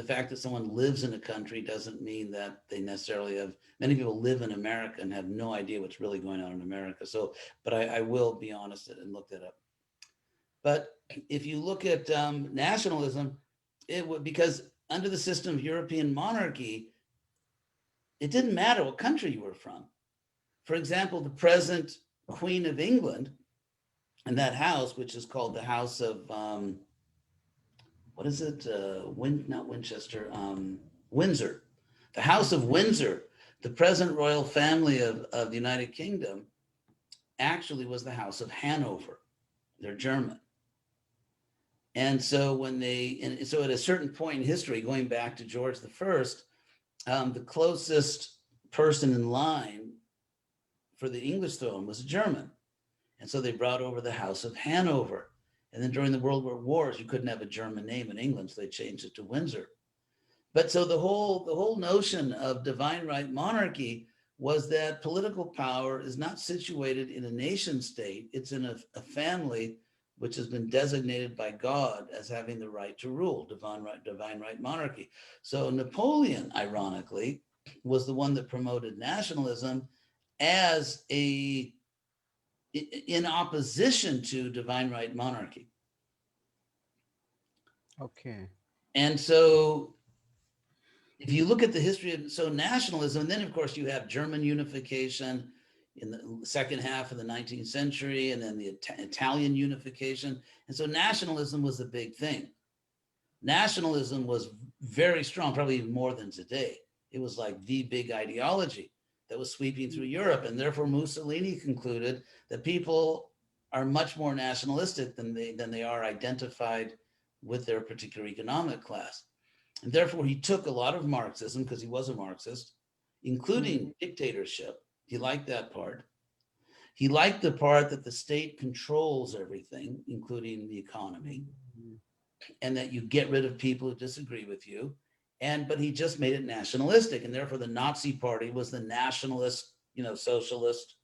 fact that someone lives in a country doesn't mean that they necessarily have. Many people live in America and have no idea what's really going on in America. So, but I will be honest and look that up. But if you look at nationalism, because under the system of European monarchy, it didn't matter what country you were from. For example, the present Queen of England and that house, which is called the House of, not Winchester, Windsor. The House of Windsor, the present royal family of the United Kingdom, actually was the House of Hanover. They're German. And so at a certain point in history, going back to George I, the closest person in line for the English throne was a German. And so they brought over the House of Hanover. And then during the World War Wars, you couldn't have a German name in England, so they changed it to Windsor. But so the whole notion of divine right monarchy was that political power is not situated in a nation state. It's in a family which has been designated by God as having the right to rule, divine right monarchy. So Napoleon, ironically, was the one that promoted nationalism as in opposition to divine right monarchy. Okay. And so if you look at the history of nationalism, and then of course you have German unification in the second half of the 19th century, and then the Italian unification. And so nationalism was a big thing. Nationalism was very strong, probably even more than today. It was like the big ideology that was sweeping through Europe. And therefore Mussolini concluded that people are much more nationalistic than they are identified with their particular economic class. And therefore, he took a lot of Marxism, because he was a Marxist, including dictatorship. He liked that part. He liked the part that the state controls everything, including the economy, and that you get rid of people who disagree with you. But he just made it nationalistic. And therefore, the Nazi Party was the nationalist, socialist,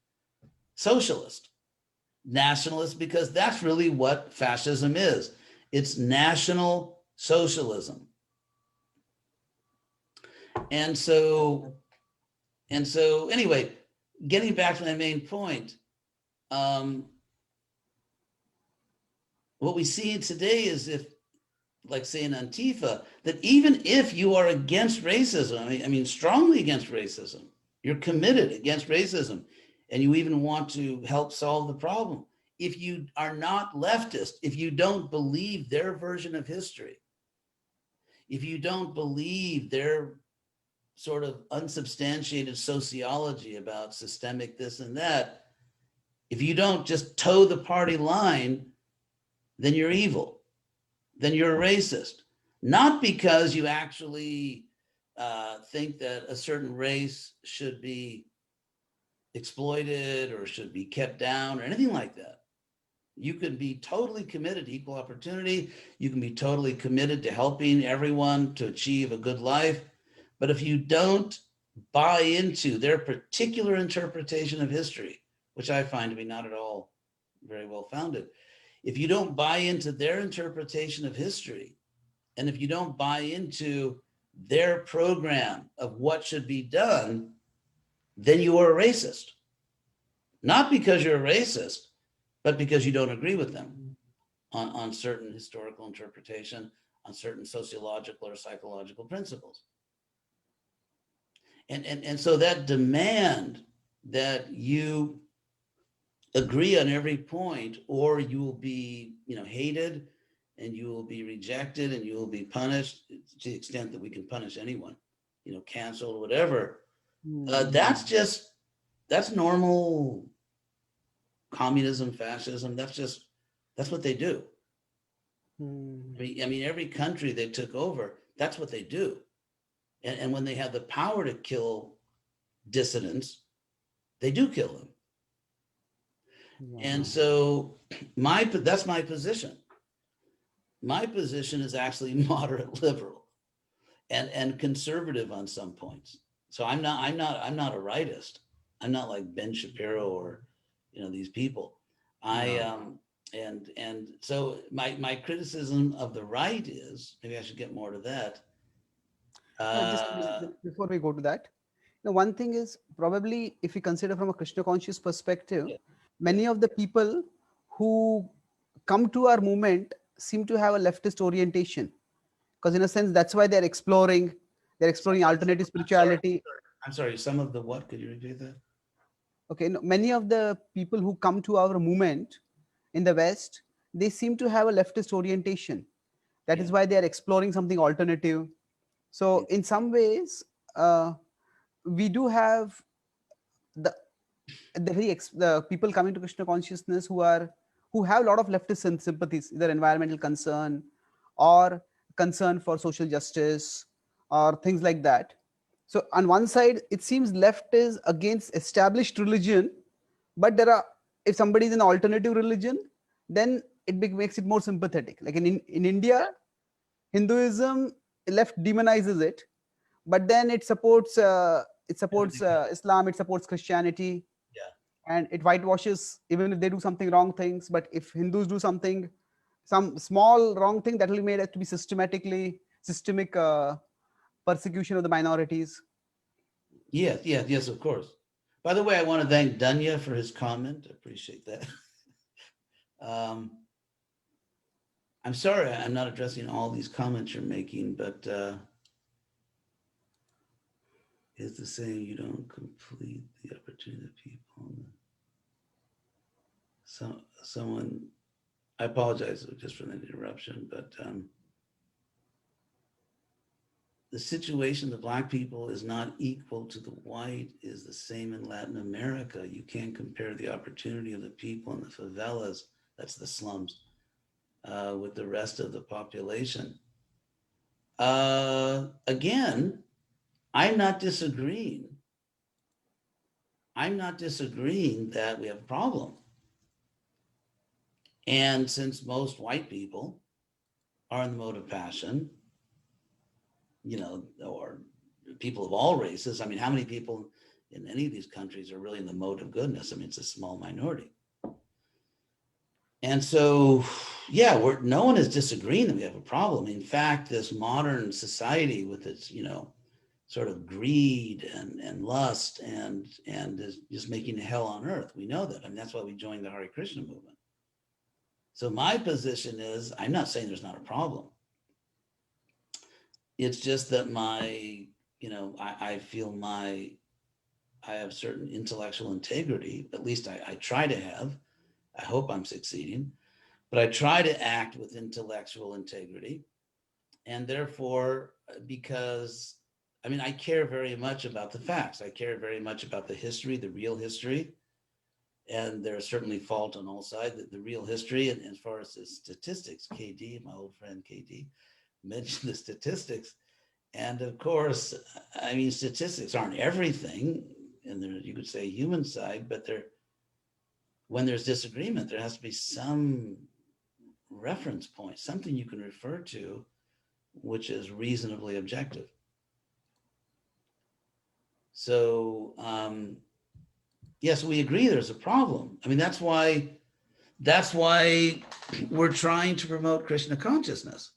nationalist, because that's really what fascism is. It's national socialism. And so anyway, getting back to my main point, what we see today is, if, like say in Antifa, that even if you are against racism, I mean strongly against racism, you're committed against racism, and you even want to help solve the problem, if you are not leftist, if you don't believe their version of history, if you don't believe their sort of unsubstantiated sociology about systemic this and that, if you don't just toe the party line, then you're evil, then you're a racist. Not because you actually think that a certain race should be exploited or should be kept down or anything like that. You can be totally committed to equal opportunity. You can be totally committed to helping everyone to achieve a good life. But if you don't buy into their particular interpretation of history, which I find to be not at all very well founded, if you don't buy into their interpretation of history, and if you don't buy into their program of what should be done, then you are a racist. Not because you're a racist, but because you don't agree with them on certain historical interpretation, on certain sociological or psychological principles. And so that demand that you agree on every point, or you will be, hated, and you will be rejected, and you will be punished to the extent that we can punish anyone, canceled, whatever. That's normal communism, fascism. That's what they do. I mean, every country they took over, that's what they do. And when they have the power to kill dissidents, they do kill them. And so that's my position. My position is actually moderate liberal and conservative on some points. So I'm not a rightist. I'm not like Ben Shapiro or these people. And so my criticism of the right is, maybe I should get more to that. Just before we go to that, one thing is, probably if we consider from a Krishna conscious perspective, many of the people who come to our movement seem to have a leftist orientation, because in a sense that's why they're exploring alternative spirituality. I'm sorry, some of the what? Could you repeat that? Okay, no, many of the people who come to our movement in the West, they seem to have a leftist orientation. That is why they are exploring something alternative. So in some ways, we do have the the people coming to Krishna consciousness who have a lot of leftist sympathies, either environmental concern or concern for social justice or things like that. So on one side, it seems left is against established religion, but if somebody is in an alternative religion, then it makes it more sympathetic. Like in India, Hinduism left demonizes it, but then it supports Islam, it supports Christianity, Yeah. and it whitewashes even if they do something wrong things. But if Hindus do something, some small wrong thing, that will be made out to be systemic persecution of the minorities. Yes, yes, yes, of course. By the way, I want to thank Danya for his comment. I appreciate that. I'm sorry I'm not addressing all these comments you're making, but is the saying you don't complete the opportunity of people. Someone, I apologize just for the interruption, but the situation of the Black people is not equal to the white, is the same in Latin America. You can't compare the opportunity of the people in the favelas, that's the slums, with the rest of the population. Again, I'm not disagreeing. I'm not disagreeing that we have a problem. And since most white people are in the mode of passion, or people of all races, I mean, how many people in any of these countries are really in the mode of goodness? I mean, it's a small minority. And so, yeah, no one is disagreeing that we have a problem. In fact, this modern society with its, sort of greed and lust and is just making hell on earth. We know that. I mean, that's why we joined the Hare Krishna movement. So my position is, I'm not saying there's not a problem. It's just that I feel I have certain intellectual integrity, at least I try to have. I hope I'm succeeding, but I try to act with intellectual integrity. And therefore, because, I care very much about the facts. I care very much about the history, the real history. And there's certainly fault on all sides, the real history. And as far as the statistics, KD, my old friend KD, mentioned the statistics. And of course, statistics aren't everything. And there, you could say human side, but when there's disagreement, there has to be some reference point, something you can refer to, which is reasonably objective. So, yes, we agree there's a problem. That's why we're trying to promote Krishna consciousness.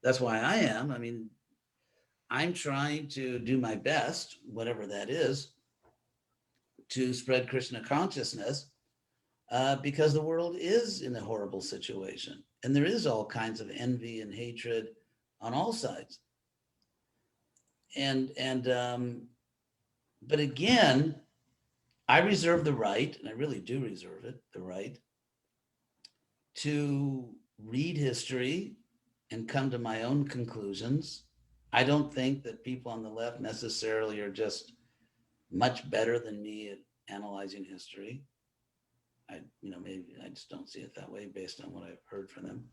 That's why I am. I'm trying to do my best, whatever that is, to spread Krishna consciousness, because the world is in a horrible situation. And there is all kinds of envy and hatred on all sides. But again, I reserve the right, and I really do reserve it, the right to read history and come to my own conclusions. I don't think that people on the left necessarily are just much better than me at analyzing history. Maybe I just don't see it that way based on what I've heard from them.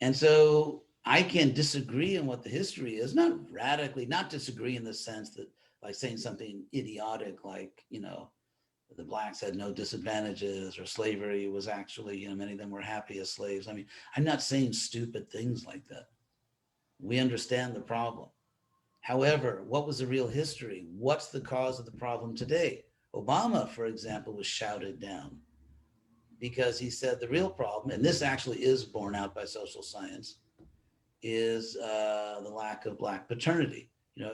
And so I can disagree on what the history is, not radically, not disagree in the sense that by saying something idiotic like, the blacks had no disadvantages, or slavery was actually, many of them were happy as slaves. I'm not saying stupid things like that. We understand the problem. However, what was the real history? What's the cause of the problem today? Obama, for example, was shouted down because he said the real problem, and this actually is borne out by social science, is the lack of Black paternity.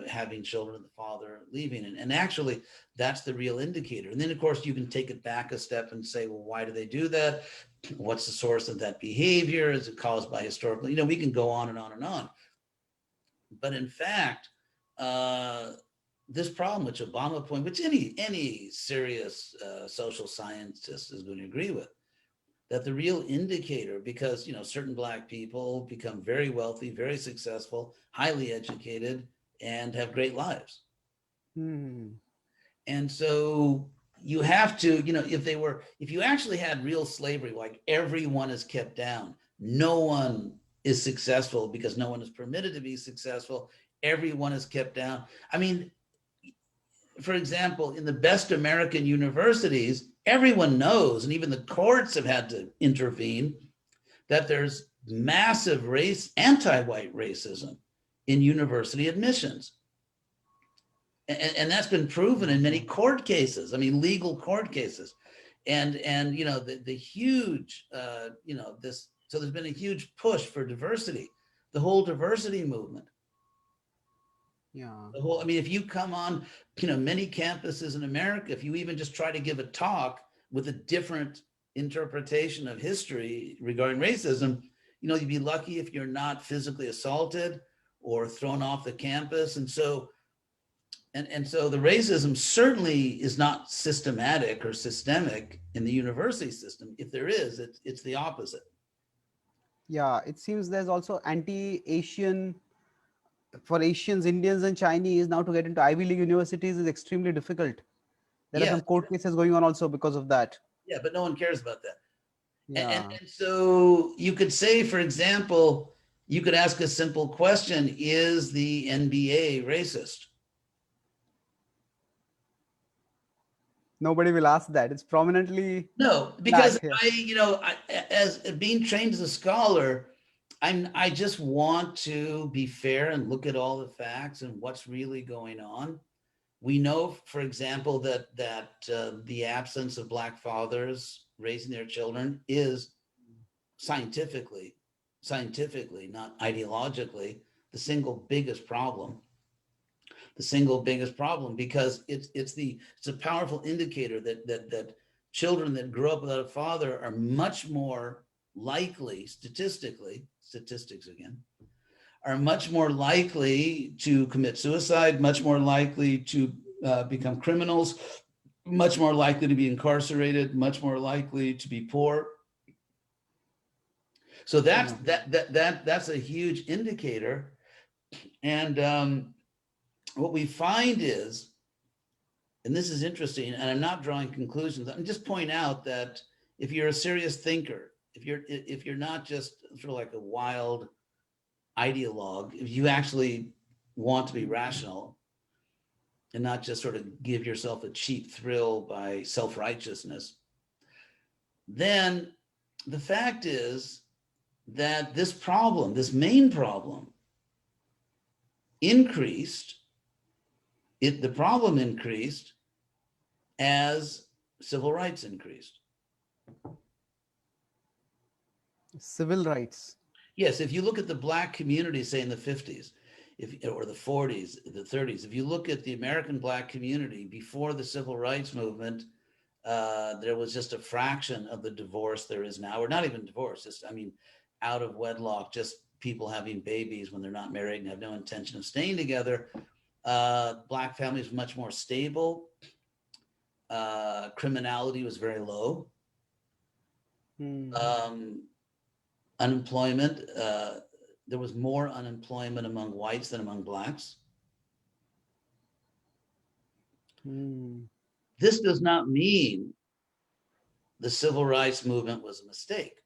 Having children, the father leaving. And actually, that's the real indicator. And then, of course, you can take it back a step and say, well, why do they do that? What's the source of that behavior? Is it caused by historical? We can go on and on and on. But in fact, this problem, which Obama pointed, which any serious social scientist is going to agree with, that the real indicator, because certain Black people become very wealthy, very successful, highly educated, and have great lives. And so you have to, if you actually had real slavery, like everyone is kept down, no one is successful because no one is permitted to be successful, everyone is kept down. For example, in the best American universities, everyone knows, and even the courts have had to intervene, that there's massive anti-white racism in university admissions. And that's been proven in many court cases. I mean, legal court cases. And you know, the huge, you know, so there's been a huge push for diversity, the whole diversity movement. Yeah. The whole, I mean, if you come on, you know, many campuses in America, if you even just try to give a talk with a different interpretation of history regarding racism, you know, you'd be lucky if you're not physically assaulted or thrown off the campus. And so the racism certainly is not systematic or systemic in the university system. If there is, it's the opposite. Yeah, it seems there's also anti-Asian for Asians, Indians, and Chinese now to get into Ivy League universities is extremely difficult. There are Yes, some court cases going on also because of that. yeah, but no one cares about that. Yeah. And so you could say, for example, you could ask a simple question: is the NBA racist? Nobody will ask that. It's prominently No, because black here. you know, as being trained as a scholar, I just want to be fair and look at all the facts and what's really going on. We know, for example, that the absence of Black fathers raising their children is scientifically, not ideologically, the single biggest problem. The single biggest problem, because it's a powerful indicator that children that grow up without a father are much more likely, statistics again, are much more likely to commit suicide, much more likely to become criminals, much more likely to be incarcerated, much more likely to be poor. So that's that's a huge indicator. And what we find is, and this is interesting, and I'm not drawing conclusions, I'm just pointing out that if you're a serious thinker, if you're not just sort of like a wild ideologue, if you actually want to be rational and not just sort of give yourself a cheap thrill by self-righteousness, then the fact is that this problem, this main problem, increased. The problem increased as civil rights increased. Civil rights. Yes, if you look at the Black community, say in the 50s, or the 40s, the 30s, if you look at the American Black community before the civil rights movement, there was just a fraction of the divorce there is now, or not even divorce, just, I mean, out of wedlock, just people having babies when they're not married and have no intention of staying together. Black families were much more stable. Criminality was very low. Unemployment, there was more unemployment among whites than among Blacks. This does not mean the civil rights movement was a mistake.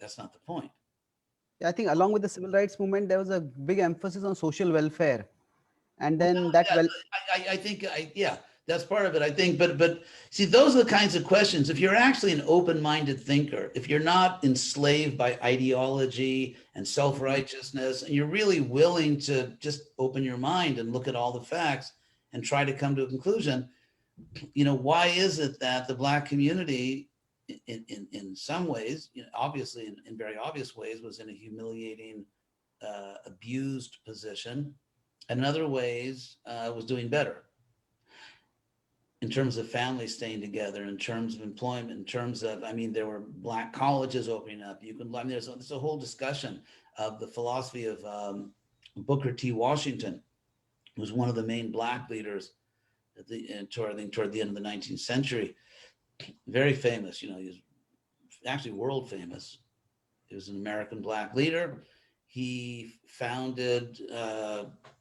That's not the point. Yeah, I think along with the civil rights movement, there was a big emphasis on social welfare. And then that, Yeah, I think, yeah, that's part of it, I think. But see, those are the kinds of questions. If you're actually an open-minded thinker, if you're not enslaved by ideology and self-righteousness, and you're really willing to just open your mind and look at all the facts and try to come to a conclusion, you know, why is it that the Black community, in some ways, you know, obviously in very obvious ways, was in a humiliating, abused position, and in other ways was doing better in terms of families staying together, in terms of employment, in terms of, I mean, there were Black colleges opening up. You can, I mean, there's a whole discussion of the philosophy of Booker T. Washington, who was one of the main Black leaders toward the end of the 19th century. Very famous, you know, he was actually world famous. He was an American Black leader. He founded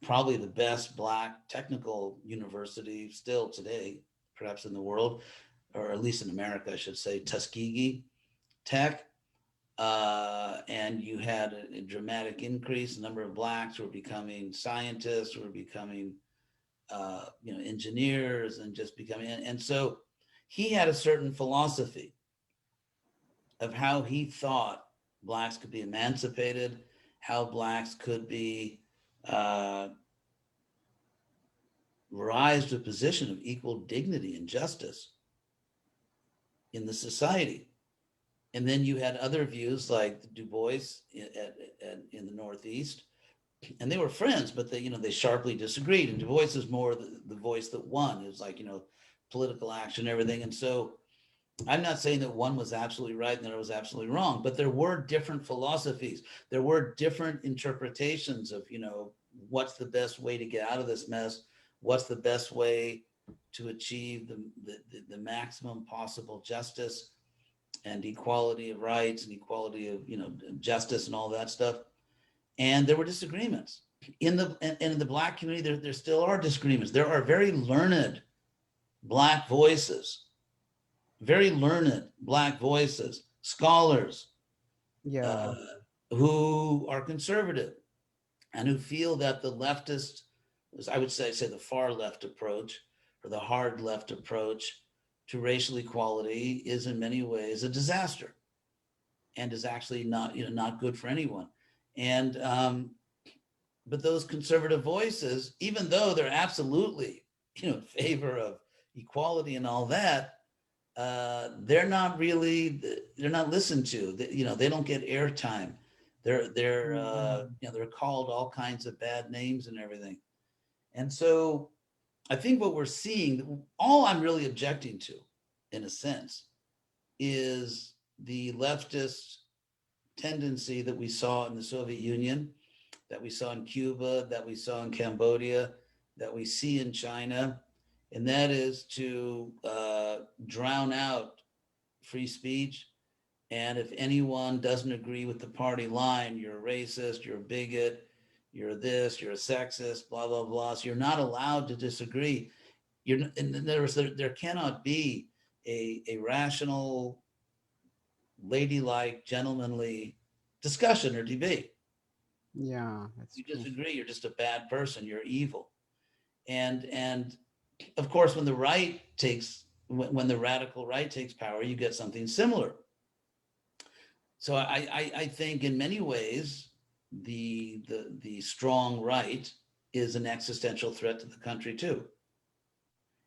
probably the best Black technical university still today, perhaps in the world, or at least in America, I should say, Tuskegee Tech. And you had a dramatic increase. The number of Blacks who were becoming scientists, who were becoming you know, engineers, and just becoming, and so he had a certain philosophy of how he thought Blacks could be emancipated, how Blacks could be uh, rise to a position of equal dignity and justice in the society. And then you had other views like Du Bois in the Northeast, and they were friends, but they sharply disagreed. And Du Bois is more the voice that won. It was like, political action and everything. And so I'm not saying that one was absolutely right and the other was absolutely wrong, but there were different philosophies. There were different interpretations of, what's the best way to get out of this mess? What's the best way to achieve the maximum possible justice and equality of rights and equality of, justice and all that stuff. And there were disagreements in the Black community. There still are disagreements. There are very learned Black voices, scholars, Yeah. who are conservative and who feel that the leftist, I would say the far left approach or the hard left approach to racial equality is in many ways a disaster and is actually not good for anyone. And but those conservative voices, even though they're absolutely in favor of equality and all that, they're not listened to. They don't get airtime. They're called all kinds of bad names and everything. And so I think what we're seeing, all I'm really objecting to, in a sense, is the leftist tendency that we saw in the Soviet Union, that we saw in Cuba, that we saw in Cambodia, that we see in China, and that is to drown out free speech. And if anyone doesn't agree with the party line, you're a racist, you're a bigot, you're this, you're a sexist, blah, blah, blah. So you're not allowed to disagree. There cannot be a rational, ladylike, gentlemanly discussion or debate. Yeah, that's You true. disagree, you're just a bad person, you're evil. And of course, when the radical right takes power, you get something similar. So I think in many ways, the strong right is an existential threat to the country too.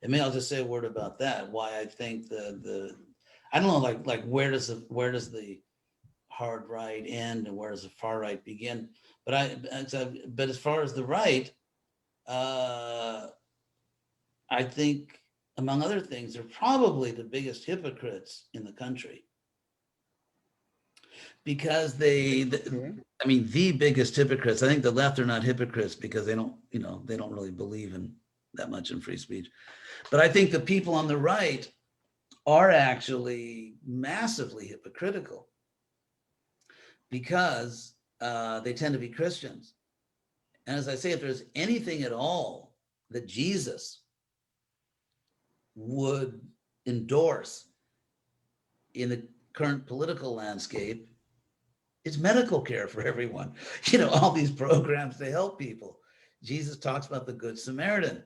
And maybe I'll just say a word about that. Why I think I don't know, like where does the hard right end and where does the far right begin? But as far as the right, I think, among other things, they're probably the biggest hypocrites in the country because the biggest hypocrites. I think the left are not hypocrites because they don't really believe in that much in free speech. But I think the people on the right are actually massively hypocritical because they tend to be Christians. And as I say, if there's anything at all that Jesus would endorse in the current political landscape, it's medical care for everyone. All these programs to help people. Jesus talks about the Good Samaritan.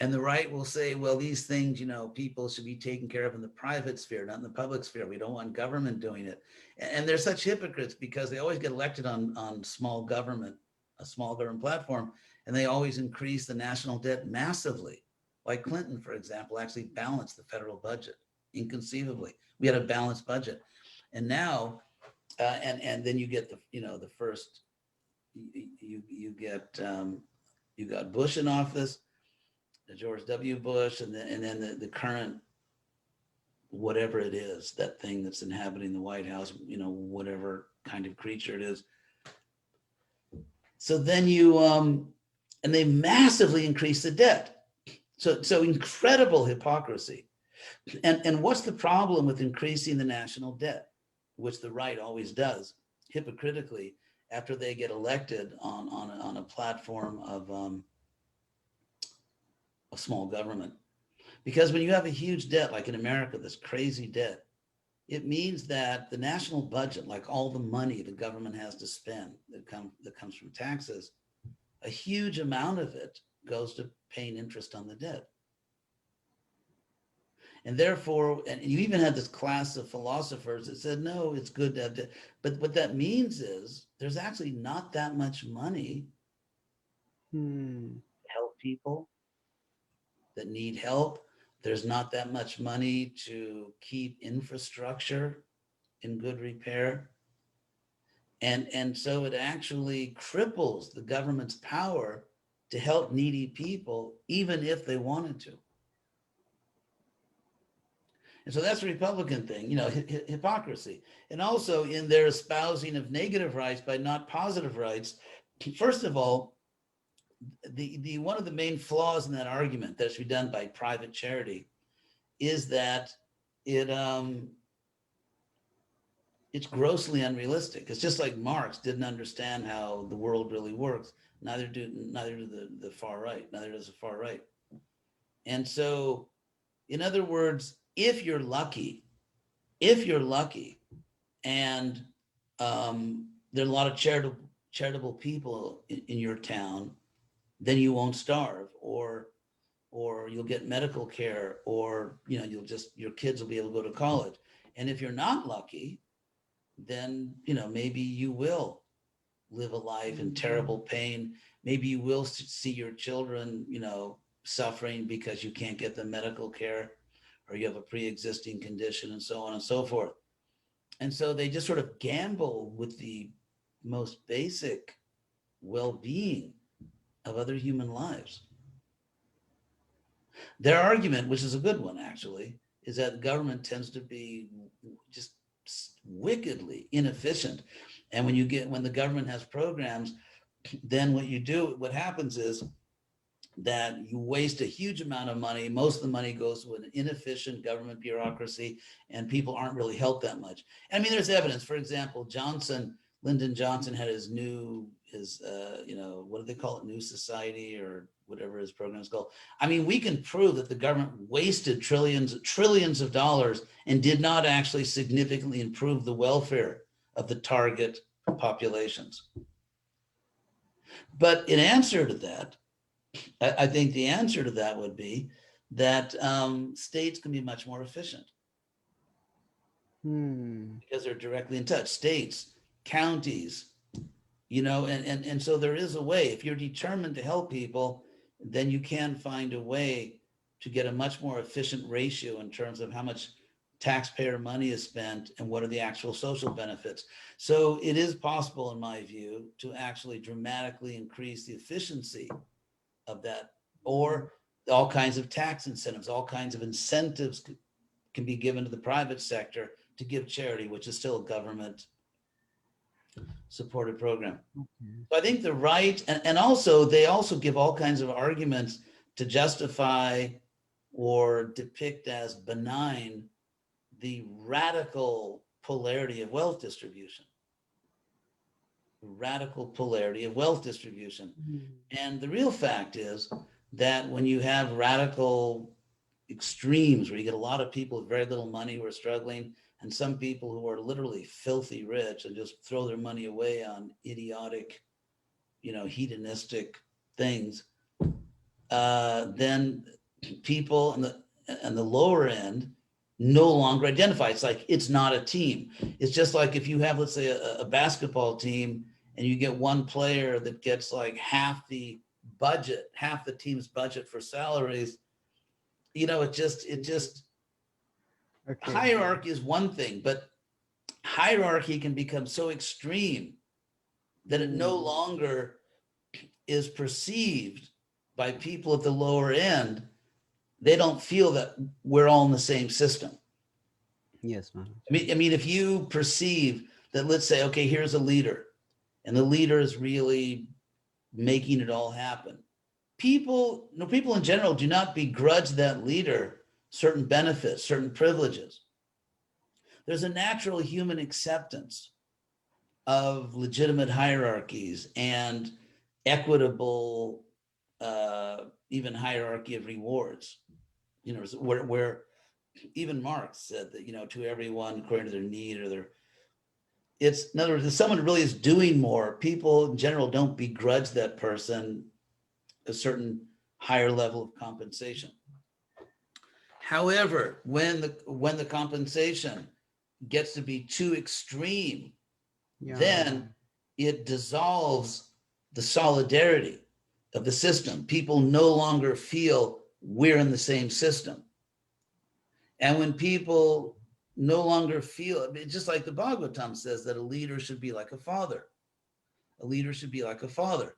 And the right will say, well, these things, people should be taken care of in the private sphere, not in the public sphere. We don't want government doing it. And they're such hypocrites because they always get elected on small government, a small government platform, and they always increase the national debt massively. Like Clinton, for example, actually balanced the federal budget inconceivably. We had a balanced budget. And now, and then you get the first, you got Bush in office, George W. Bush, and then the current, whatever it is, that thing that's inhabiting the White House, whatever kind of creature it is. So then and they massively increase the debt. So incredible hypocrisy. And what's the problem with increasing the national debt, which the right always does, hypocritically, after they get elected on a platform of small government? Because when you have a huge debt, like in America, this crazy debt, it means that the national budget, like all the money the government has to spend that comes from taxes, a huge amount of it goes to paying interest on the debt. And therefore, and you even had this class of philosophers that said, no, it's good to have debt. But what that means is there's actually not that much money help people that need help. There's not that much money to keep infrastructure in good repair. And so it actually cripples the government's power to help needy people, even if they wanted to. And so that's a Republican thing, hypocrisy. And also in their espousing of negative rights by not positive rights. First of all, the one of the main flaws in that argument that should be done by private charity is that it's grossly unrealistic. It's just like Marx didn't understand how the world really works. Neither do the far right. Neither does the far right. And so, in other words, if you're lucky, and there are a lot of charitable people in your town, then you won't starve, or you'll get medical care, or your kids will be able to go to college. And if you're not lucky, then maybe you will live a life in terrible pain. Maybe you will see your children suffering because you can't get the medical care, or you have a pre-existing condition, and so on and so forth. And so they just sort of gamble with the most basic well-being of other human lives. Their argument, which is a good one actually, is that government tends to be just wickedly inefficient. And when the government has programs, then what happens is that you waste a huge amount of money. Most of the money goes to an inefficient government bureaucracy, and people aren't really helped that much. I mean, there's evidence. For example, Lyndon Johnson had his what do they call it? New Society, or whatever his program is called. I mean, we can prove that the government wasted trillions of dollars and did not actually significantly improve the welfare of the target populations. But in answer to that, I think the answer to that would be that states can be much more efficient because they're directly in touch. States, counties, and so there is a way. If you're determined to help people, then you can find a way to get a much more efficient ratio in terms of how much taxpayer money is spent and what are the actual social benefits. So it is possible, in my view, to actually dramatically increase the efficiency of that, or all kinds of tax incentives, all kinds of incentives can be given to the private sector to give charity, which is still a government supported program. So I think the right, and also they also give all kinds of arguments to justify or depict as benign the radical polarity of wealth distribution. And the real fact is that when you have radical extremes where you get a lot of people with very little money who are struggling, and some people who are literally filthy rich and just throw their money away on idiotic, hedonistic things, then people on the lower end no longer identify. It's like, it's not a team. It's just like if you have, let's say, a basketball team, and you get one player that gets like half the team's budget for salaries, Okay. Hierarchy is one thing, but hierarchy can become so extreme that it no longer is perceived by people at the lower end. They don't feel that we're all in the same system. Yes, man. I mean, if you perceive that, let's say, okay, here's a leader, and the leader is really making it all happen. People in general do not begrudge that leader certain benefits, certain privileges. There's a natural human acceptance of legitimate hierarchies and equitable, even hierarchy of rewards. Where even Marx said that, to everyone according to their need or their. In other words, if someone really is doing more, people in general don't begrudge that person a certain higher level of compensation. However, when the compensation gets to be too extreme, then it dissolves the solidarity of the system. People no longer feel we're in the same system. And when people no longer feel, just like the Bhagavatam says, that a leader should be like a father. A leader should be like a father.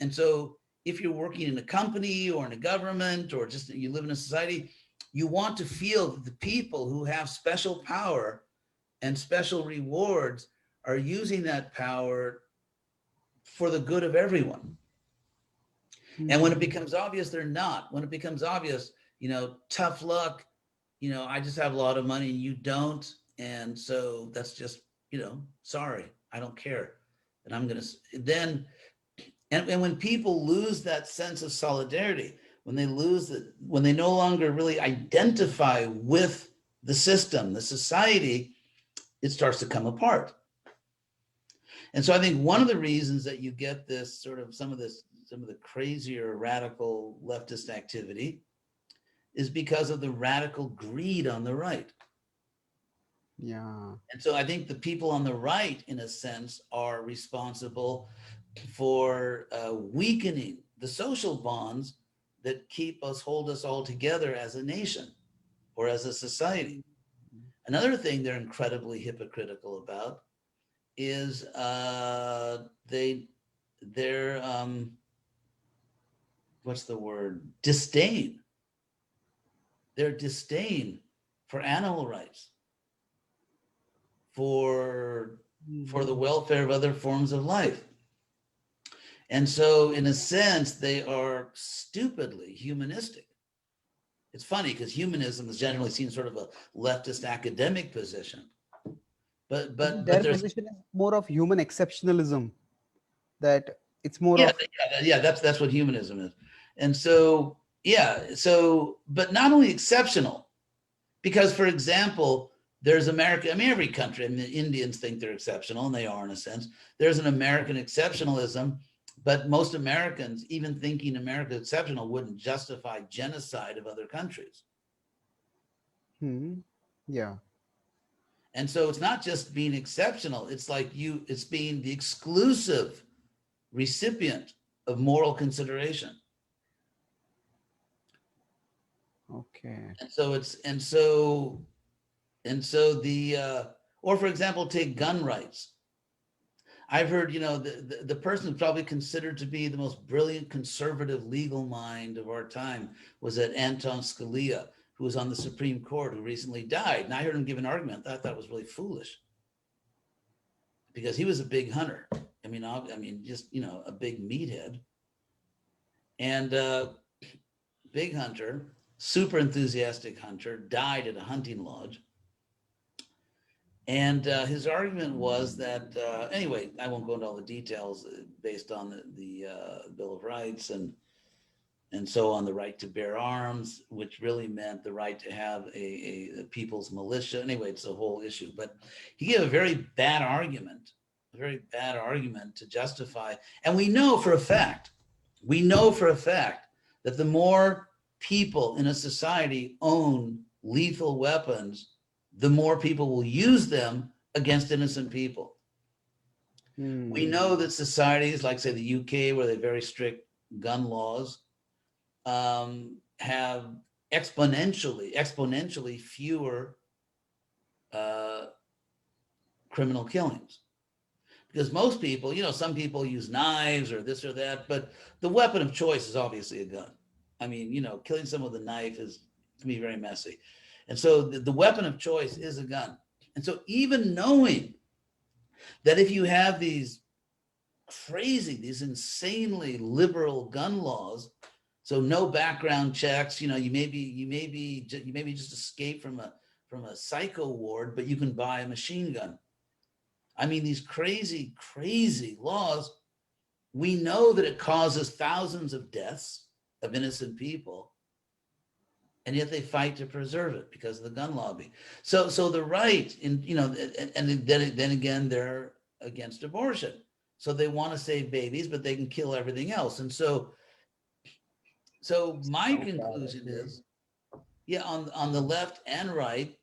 And so if you're working in a company or in a government, or just you live in a society, you want to feel that the people who have special power and special rewards are using that power for the good of everyone. And when it becomes obvious they're not, when it becomes obvious, tough luck, I just have a lot of money and you don't. And so that's just, sorry, I don't care. And I'm going to then, and when people lose that sense of solidarity, when they when they no longer really identify with the system, the society, it starts to come apart. And so I think one of the reasons that you get this sort of some of the crazier radical leftist activity is because of the radical greed on the right. Yeah. And so I think the people on the right, in a sense, are responsible for weakening the social bonds that hold us all together as a nation or as a society. Another thing they're incredibly hypocritical about is their what's the word? Disdain. Their disdain for animal rights, for the welfare of other forms of life. And so, in a sense, they are stupidly humanistic. It's funny because humanism is generally seen sort of a leftist academic position, but Their there's position is more of human exceptionalism, that it's more yeah, of that's what humanism is. And so but not only exceptional, because for example, there's America. I mean, every country. I mean, the Indians think they're exceptional, and they are in a sense. There's an American exceptionalism, but most Americans, even thinking America exceptional, wouldn't justify genocide of other countries. Yeah. And so it's not just being exceptional. It's like it's being the exclusive recipient of moral consideration. Okay. And so the or for example, take gun rights. I've heard, the person who's probably considered to be the most brilliant conservative legal mind of our time was that Anton Scalia, who was on the Supreme Court, who recently died. And I heard him give an argument. I thought that was really foolish, because he was a big hunter. I mean, just, a big meathead, and big hunter, super enthusiastic hunter, died at a hunting lodge. And his argument was that, anyway, I won't go into all the details, based on the Bill of Rights and so on, the right to bear arms, which really meant the right to have a people's militia. Anyway, it's a whole issue. But he gave a very bad argument to justify. And we know for a fact that the more people in a society own lethal weapons, the more people will use them against innocent people. We know that societies like, say, the UK, where they have very strict gun laws, have exponentially fewer criminal killings. Because most people, some people use knives or this or that, but the weapon of choice is obviously a gun. I mean, killing someone with a knife can be very messy. And so the weapon of choice is a gun. And so even knowing that if you have these insanely liberal gun laws, so no background checks, you maybe just escape from a psycho ward, but you can buy a machine gun. I mean, these crazy laws, we know that it causes thousands of deaths of innocent people, and yet they fight to preserve it because of the gun lobby. So the right, and then again, they're against abortion. So they want to save babies, but they can kill everything else. And so my conclusion is, on the left and right,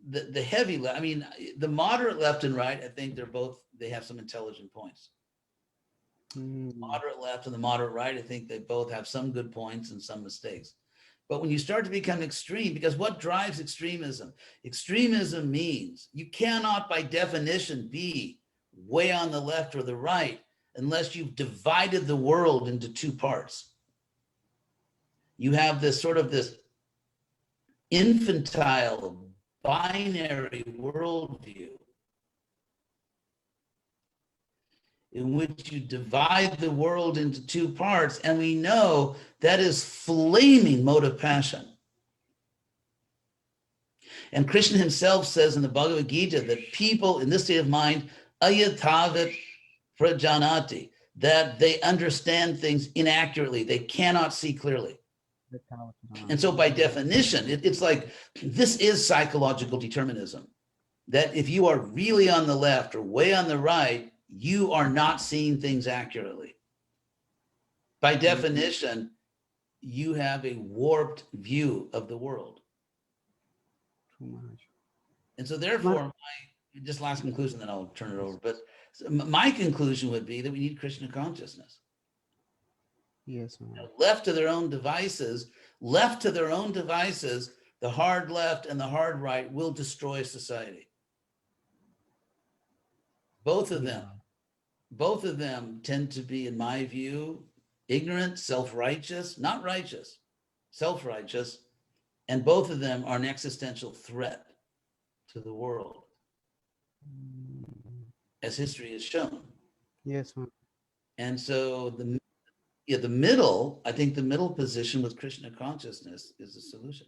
the heavy left, I mean, the moderate left and right, I think they have some intelligent points. Moderate left and the moderate right, I think they both have some good points and some mistakes. But when you start to become extreme, because what drives extremism? Extremism means you cannot, by definition, be way on the left or the right unless you've divided the world into two parts. You have this sort of this infantile binary worldview in which you divide the world into two parts, and we know that is flaming mode of passion. And Krishna himself says in the Bhagavad Gita that people in this state of mind, ayatavit prajanati, that they understand things inaccurately, they cannot see clearly. And so by definition, it's like, this is psychological determinism, that if you are really on the left or way on the right, you are not seeing things accurately. By definition, you have a warped view of the world. And so therefore, just last conclusion, then I'll turn it over. But my conclusion would be that we need Krishna consciousness. Yes. Left to their own devices, the hard left and the hard right will destroy society. Both of them tend to be, in my view, ignorant, self-righteous, not righteous, self-righteous, and both of them are an existential threat to the world, as history has shown. Yes, ma'am. And so the middle, I think the middle position with Krishna consciousness is the solution.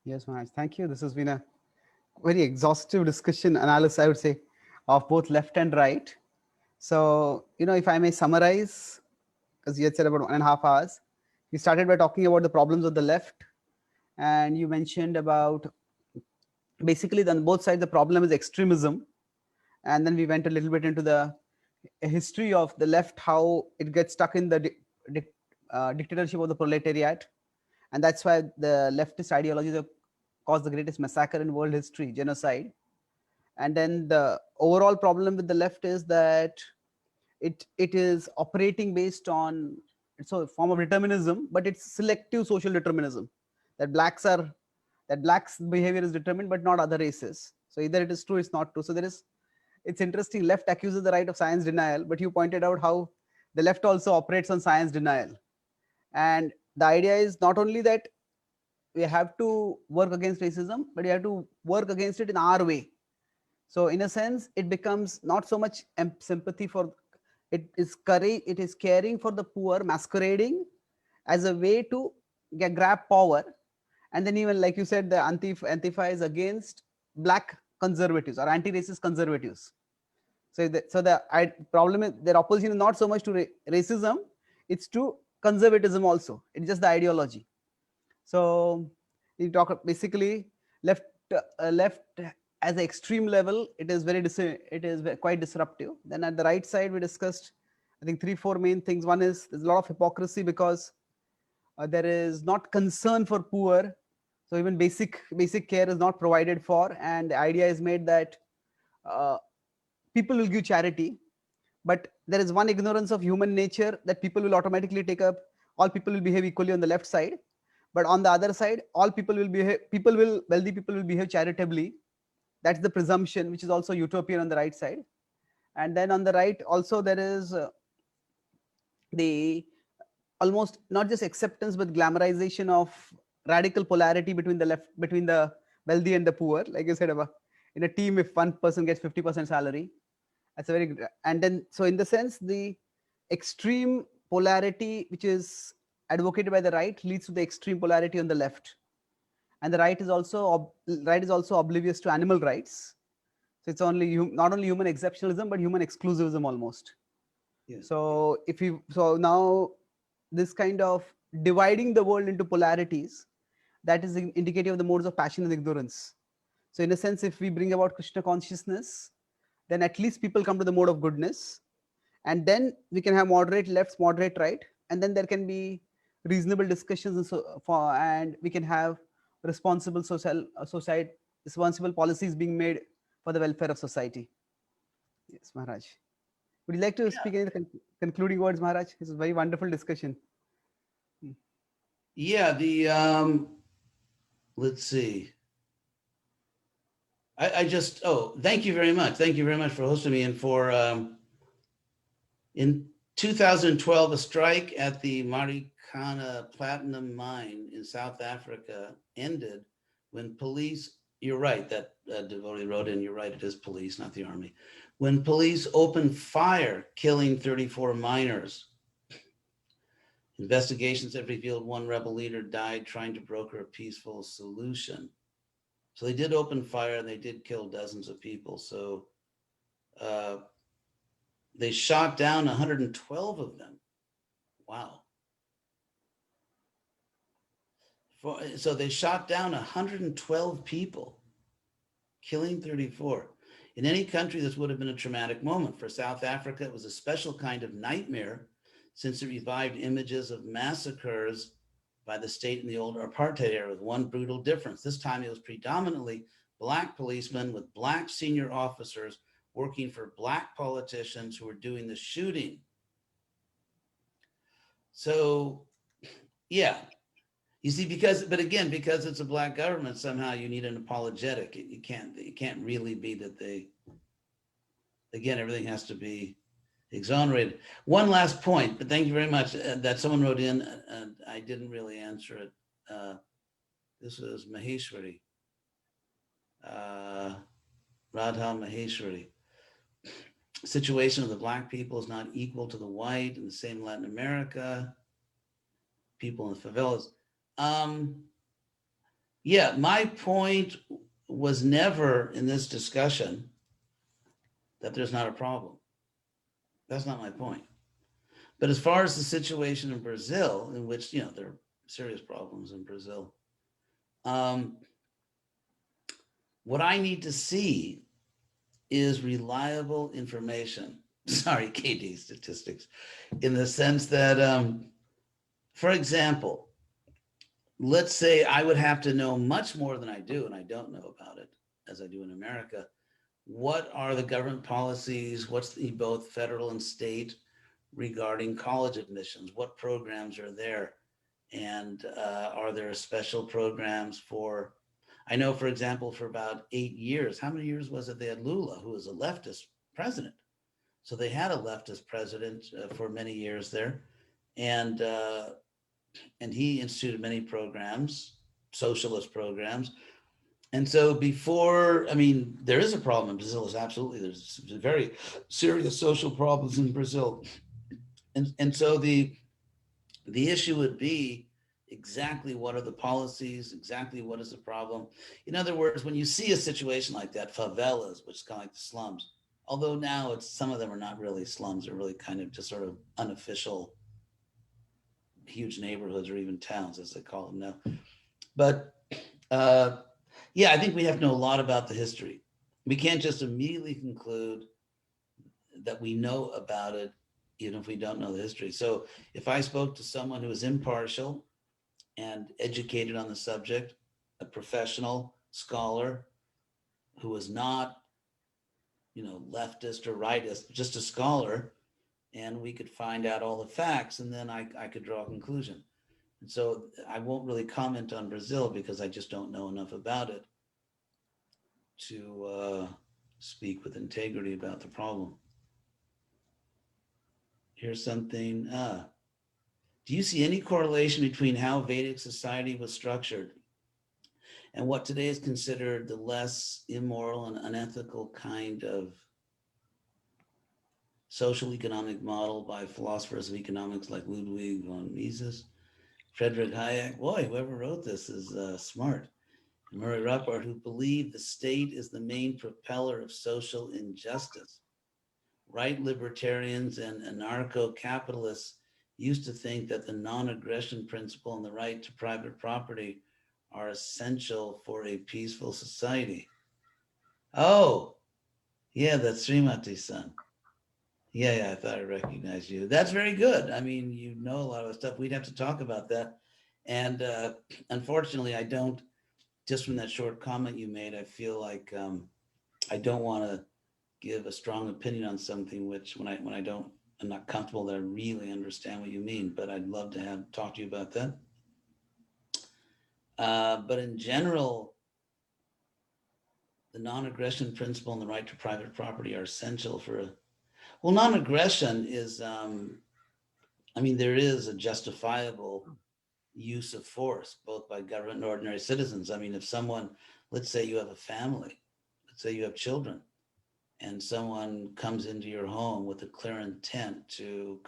Yes, Maharaj. Thank you. This has been a very exhaustive discussion, analysis, I would say, of both left and right. So, if I may summarize, because you had said about 1.5 hours, we started by talking about the problems of the left, and you mentioned about basically on both sides the problem is extremism, and then we went a little bit into the history of the left, how it gets stuck in the dictatorship of the proletariat, and that's why the leftist ideologies have caused the greatest massacre in world history, genocide. And then the overall problem with the left is that it is operating based on, it's a form of determinism, but it's selective social determinism, that blacks behavior is determined but not other races. So either it is true, it's not true. So it's interesting, left accuses the right of science denial, but you pointed out how the left also operates on science denial. And the idea is not only that we have to work against racism, but we have to work against it in our way. So in a sense, it becomes not so much sympathy for, it is courage, it is caring for the poor, masquerading as a way to grab power. And then even like you said, the Antifa is against black conservatives or anti-racist conservatives. So the problem is their opposition is not so much to racism, it's to conservatism also. It's just the ideology. So you talk basically left as an extreme level, it is quite disruptive. Then at the right side, we discussed, I think, 3-4 main things. One is there's a lot of hypocrisy because there is not concern for poor. So even basic care is not provided for, and the idea is made that people will give charity, but there is one ignorance of human nature that people will automatically take up. All people will behave equally on the left side, but on the other side, all people will behave. Wealthy people will behave charitably. That's the presumption, which is also utopian on the right side. And then on the right, also there is the almost not just acceptance but glamorization of radical polarity between the wealthy and the poor. Like you said, in a team, if one person gets 50% salary, that's a very, and then so in the sense the extreme polarity which is advocated by the right leads to the extreme polarity on the left, and the right is also oblivious to animal rights. So it's not only human exceptionalism but human exclusivism almost. Yeah. So now this kind of dividing the world into polarities, that is indicative of the modes of passion and ignorance. So in a sense, if we bring about Krishna consciousness, then at least people come to the mode of goodness, and then we can have moderate left, moderate right, and then there can be reasonable discussions, and we can have responsible responsible policies being made for the welfare of society. Yes, Maharaj. Would you like to Yeah. speak any concluding words, Maharaj? It's a very wonderful discussion. Yeah, let's see. Thank you very much. Thank you very much for hosting me and for, in 2012, a strike at the Marikana Platinum Mine in South Africa ended when police, you're right, that devotee wrote in, you're right, it is police, not the army. When police opened fire, killing 34 miners. Investigations have revealed one rebel leader died trying to broker a peaceful solution. So they did open fire and they did kill dozens of people. So uh, they shot down 112 of them. Wow. So they shot down 112 people, killing 34. In any country, this would have been a traumatic moment. For South Africa, it was a special kind of nightmare since it revived images of massacres by the state in the old apartheid era, with one brutal difference. This time it was predominantly Black policemen with Black senior officers working for Black politicians who were doing the shooting. So, yeah, you see, but again, because it's a Black government, somehow you need an apologetic. It can't really be that again, everything has to be exonerated. One last point, but thank you very much, that someone wrote in, and I didn't really answer it. This was Maheshwari, Radha Maheshwari. Situation of the Black people is not equal to the white, and the same in Latin America, people in the favelas. Yeah, my point was never in this discussion that there's not a problem. That's not my point. But as far as the situation in Brazil, in which, there are serious problems in Brazil, what I need to see is reliable information. Sorry, KD statistics, in the sense that, for example, let's say I would have to know much more than I do, and I don't know about it as I do in America. What are the government policies? What's both federal and state regarding college admissions? What programs are there? And are there special programs for, I know, for example, for about 8 years, how many years was it they had Lula, who was a leftist president? So they had a leftist president for many years there. And he instituted many programs, socialist programs. And so there is a problem in Brazil, is absolutely, there's very serious social problems in Brazil. And so the issue would be exactly what are the policies, exactly what is the problem. In other words, when you see a situation like that, favelas, which is kind of like the slums, although now some of them are not really slums, they're really kind of just sort of unofficial huge neighborhoods or even towns, as they call them now. But yeah, I think we have to know a lot about the history. We can't just immediately conclude that we know about it, even if we don't know the history. So if I spoke to someone who is impartial and educated on the subject, a professional scholar who was not, leftist or rightist, just a scholar, and we could find out all the facts, and then I could draw a conclusion. And so I won't really comment on Brazil because I just don't know enough about it to speak with integrity about the problem. Here's something. Do you see any correlation between how Vedic society was structured and what today is considered the less immoral and unethical kind of social economic model by philosophers of economics like Ludwig von Mises, Friedrich Hayek? Boy, whoever wrote this is smart. And Murray Rothbard, who believed the state is the main propeller of social injustice. Right libertarians and anarcho-capitalists used to think that the non-aggression principle and the right to private property are essential for a peaceful society. Oh, yeah, that's Srimati-san. Yeah, I thought I recognized you. That's very good. I mean, you know a lot of the stuff. We'd have to talk about that. And unfortunately, I don't, just from that short comment you made, I feel like I don't want to give a strong opinion on something which I'm not comfortable that I really understand what you mean, but I'd love to talk to you about that. But in general, the non-aggression principle and the right to private property are essential well, non-aggression is, there is a justifiable use of force, both by government and ordinary citizens. If someone, let's say you have a family, let's say you have children, and someone comes into your home with a clear intent to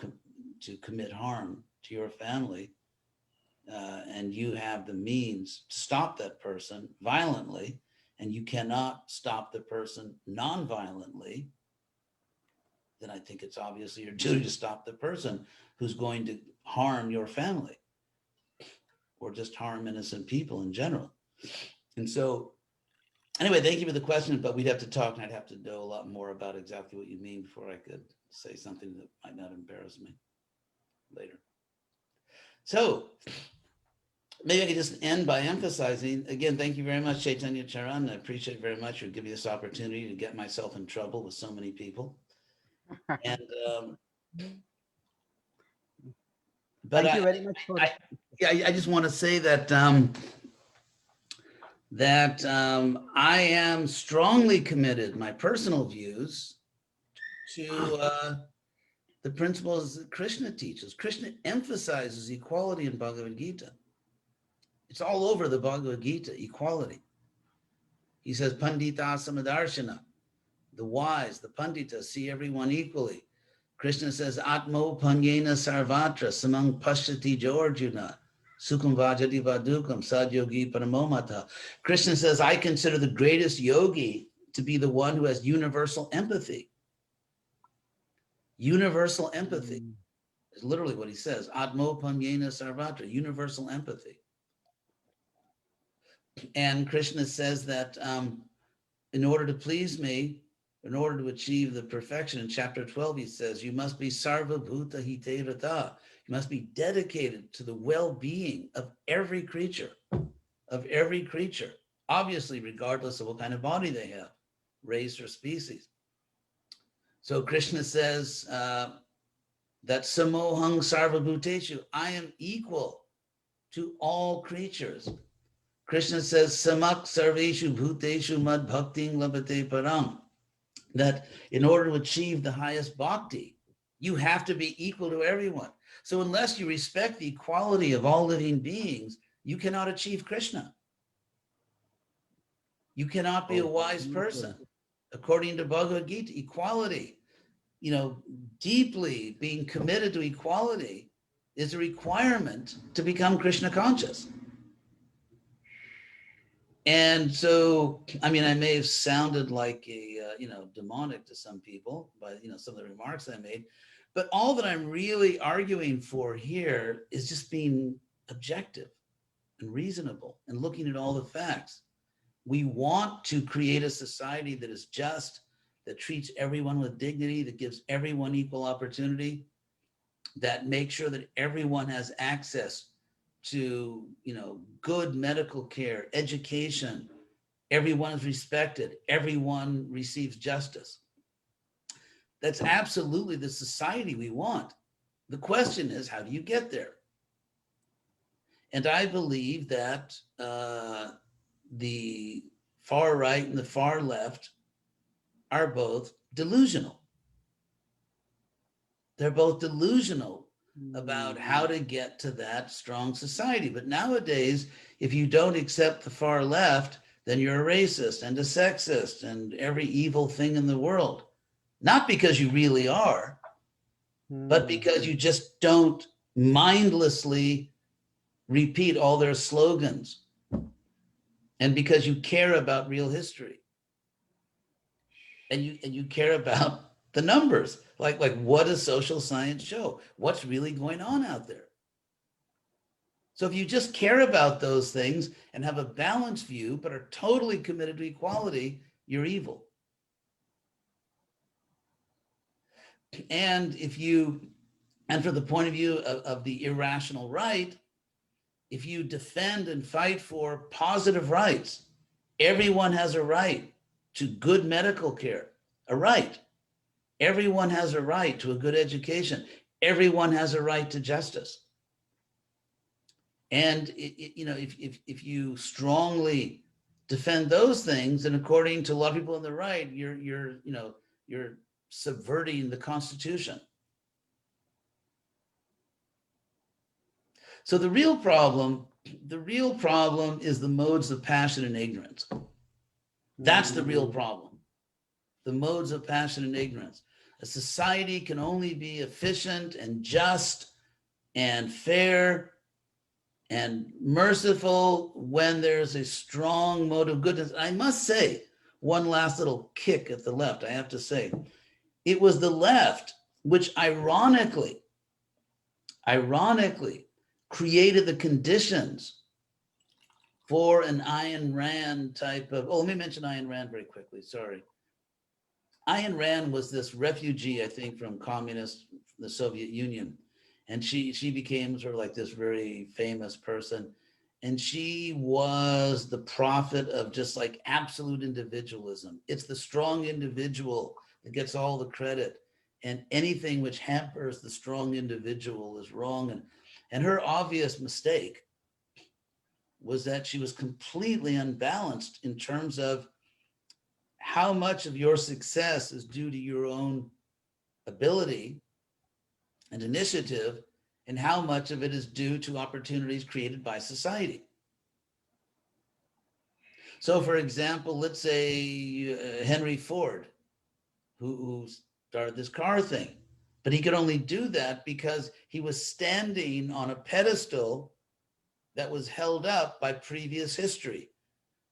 commit harm to your family, and you have the means to stop that person violently, and you cannot stop the person non-violently, then I think it's obviously your duty to stop the person who's going to harm your family or just harm innocent people in general. And so, anyway, thank you for the question, but we'd have to talk, and I'd have to know a lot more about exactly what you mean before I could say something that might not embarrass me later. So maybe I could just end by emphasizing, again, thank you very much, Chaitanya, Charan. I appreciate very much for giving me this opportunity to get myself in trouble with so many people. And but thank you very much for I just want to say that I am strongly committed, my personal views, to the principles that Krishna teaches. Krishna emphasizes equality in Bhagavad Gita. It's all over the Bhagavad Gita, equality. He says, Pandita Samadarshana, the wise, the Pandita, see everyone equally. Krishna says, Atmo Panyena Sarvatra, Samang Pashyati Jorjuna, Sukham Vajati Vadukam, Sadyogi Paramomata. Krishna says, I consider the greatest yogi to be the one who has universal empathy. Universal empathy is literally what he says. Atmo Panyena Sarvatra, universal empathy. And Krishna says that in order to please me, in order to achieve the perfection, in chapter 12, he says, you must be sarva bhuta hite rata. You must be dedicated to the well-being of every creature, obviously, regardless of what kind of body they have, race or species. So Krishna says that samohang sarva bhuteshu, I am equal to all creatures. Krishna says, samak sarveshu bhuteshu mad bhakting labate param, that in order to achieve the highest bhakti, you have to be equal to everyone. So unless you respect the equality of all living beings, you cannot achieve Krishna. You cannot be a wise person. According to Bhagavad Gita, equality, deeply being committed to equality is a requirement to become Krishna conscious. And so, I may have sounded like a, demonic to some people by, some of the remarks I made, but all that I'm really arguing for here is just being objective and reasonable and looking at all the facts. We want to create a society that is just, that treats everyone with dignity, that gives everyone equal opportunity, that makes sure that everyone has access to, good medical care, education. Everyone is respected. Everyone receives justice. That's absolutely the society we want. The question is, how do you get there? And I believe that the far right and the far left are both delusional. They're both delusional about how to get to that strong society. But nowadays, if you don't accept the far left, then you're a racist and a sexist and every evil thing in the world. Not because you really are, but because you just don't mindlessly repeat all their slogans, and because you care about real history, and you care about the numbers, like what does social science show? What's really going on out there? So if you just care about those things and have a balanced view, but are totally committed to equality, you're evil. And for the point of view of the irrational right, if you defend and fight for positive rights, everyone has a right to good medical care, a right. Everyone has a right to a good education. Everyone has a right to justice. And if you strongly defend those things, and according to a lot of people on the right, you're subverting the Constitution. So the real problem is the modes of passion and ignorance. That's the real problem. The modes of passion and ignorance. A society can only be efficient and just and fair and merciful when there's a strong mode of goodness. I must say, one last little kick at the left, I have to say, it was the left which ironically created the conditions for an Ayn Rand type of, let me mention Ayn Rand very quickly, sorry. Ayn Rand was this refugee, I think, from the Soviet Union. And she became sort of like this very famous person. And she was the prophet of just like absolute individualism. It's the strong individual that gets all the credit. And anything which hampers the strong individual is wrong. And her obvious mistake was that she was completely unbalanced in terms of how much of your success is due to your own ability and initiative, and how much of it is due to opportunities created by society. So for example, let's say Henry Ford, who started this car thing, but he could only do that because he was standing on a pedestal that was held up by previous history,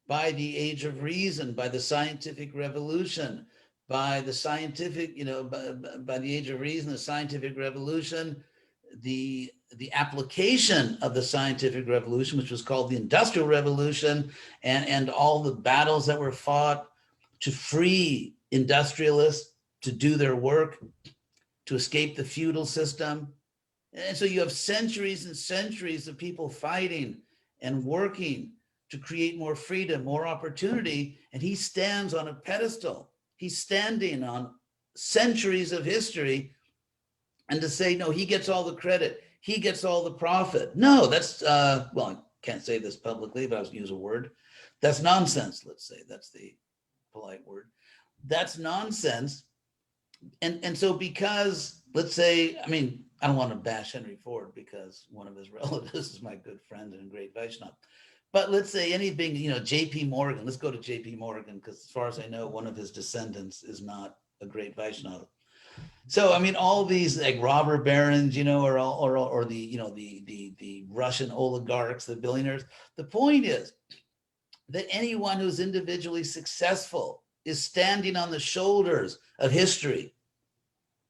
by the age of reason, by the scientific revolution, by the scientific, by the age of reason, the scientific revolution, the application of the scientific revolution, which was called the Industrial Revolution, and all the battles that were fought to free industrialists to do their work, to escape the feudal system. And so you have centuries and centuries of people fighting and working to create more freedom, more opportunity, and he stands on a pedestal. He's standing on centuries of history, and to say, no, he gets all the credit, he gets all the profit. No, that's, well, I can't say this publicly, but I'll use a word. That's nonsense, let's say. That's the polite word. That's nonsense. And so because, let's say, I mean, I don't want to bash Henry Ford because one of his relatives is my good friend and a great Vaishnava. But let's say anything, J.P. Morgan, let's go to J.P. Morgan, because as far as I know, one of his descendants is not a great Vaishnava. So, I mean, all these like robber barons, or the Russian oligarchs, the billionaires. The point is that anyone who's individually successful is standing on the shoulders of history,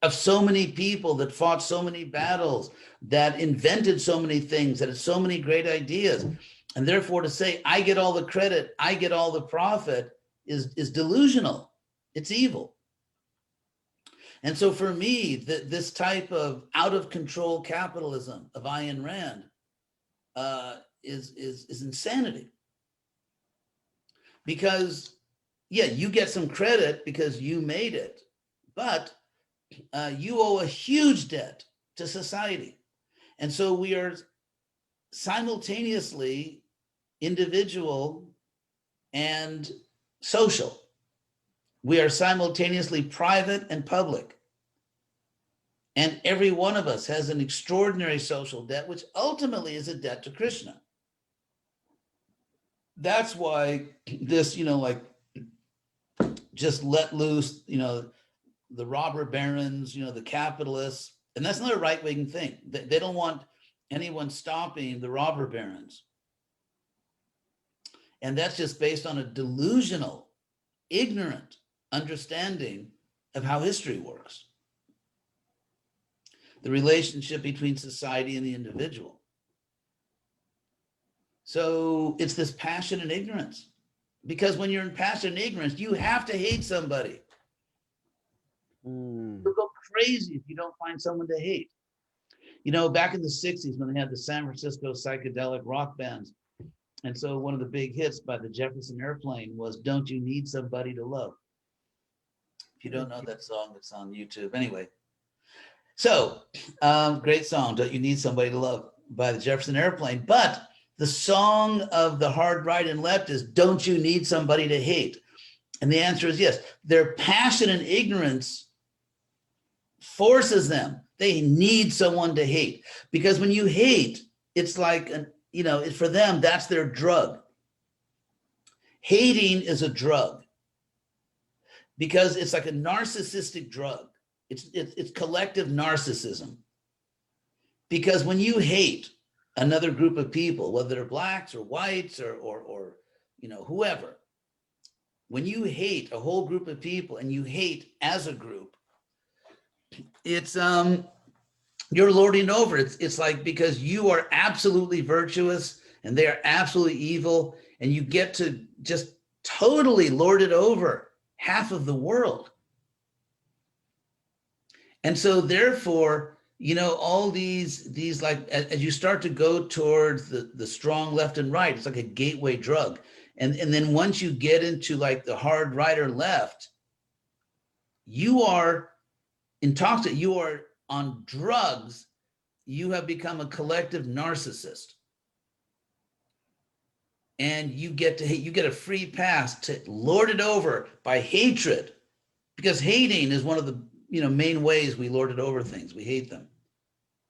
of so many people that fought so many battles, that invented so many things, that had so many great ideas. And therefore to say, I get all the credit, I get all the profit is delusional. It's evil. And so for me, this type of out of control capitalism of Ayn Rand is insanity. Because, yeah, you get some credit because you made it, but you owe a huge debt to society. And so we are simultaneously individual and social. We are simultaneously private and public. And every one of us has an extraordinary social debt, which ultimately is a debt to Krishna. That's why this, just let loose, the robber barons, the capitalists, and that's not a right-wing thing. They don't want anyone stopping the robber barons. And that's just based on a delusional, ignorant understanding of how history works. The relationship between society and the individual. So it's this passion and ignorance. Because when you're in passion and ignorance, you have to hate somebody. You'll go crazy if you don't find someone to hate. Back in the 60s when they had the San Francisco psychedelic rock bands, and so one of the big hits by the Jefferson Airplane was "Don't You Need Somebody to Love." If you don't know that song, it's on YouTube. Anyway, so great song, Don't You Need Somebody to Love by the Jefferson Airplane. But the song of the hard right and left is Don't You Need Somebody to Hate? And the answer is yes. Their passion and ignorance forces them. They need someone to hate. Because when you hate, it's like, for them, that's their drug. Hating is a drug because it's like a narcissistic drug. It's collective narcissism. Because when you hate another group of people, whether they're blacks or whites or whoever, when you hate a whole group of people and you hate as a group, it's you're lording over. It's like because you are absolutely virtuous and they are absolutely evil, and you get to just totally lord it over half of the world. And so therefore, all these like, as you start to go towards the strong left and right, it's like a gateway drug. And then once you get into like the hard right or left, you are intoxicated, you are on drugs, you have become a collective narcissist. And you get to hate, you get a free pass to lord it over by hatred, because hating is one of the main ways we lord it over things. We hate them,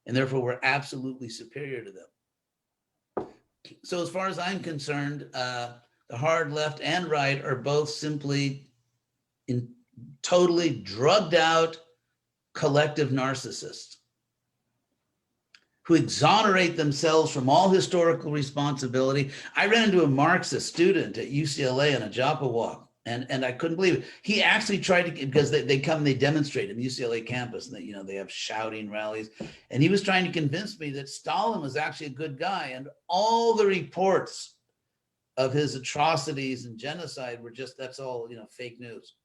and therefore we're absolutely superior to them. So as far as I'm concerned, the hard left and right are both simply totally drugged out collective narcissists who exonerate themselves from all historical responsibility. I ran into a Marxist student at UCLA on a Japa walk, and I couldn't believe it. He actually tried to, because they come and they demonstrate in the UCLA campus, and they have shouting rallies, and he was trying to convince me that Stalin was actually a good guy, and all the reports of his atrocities and genocide were just, that's all, fake news.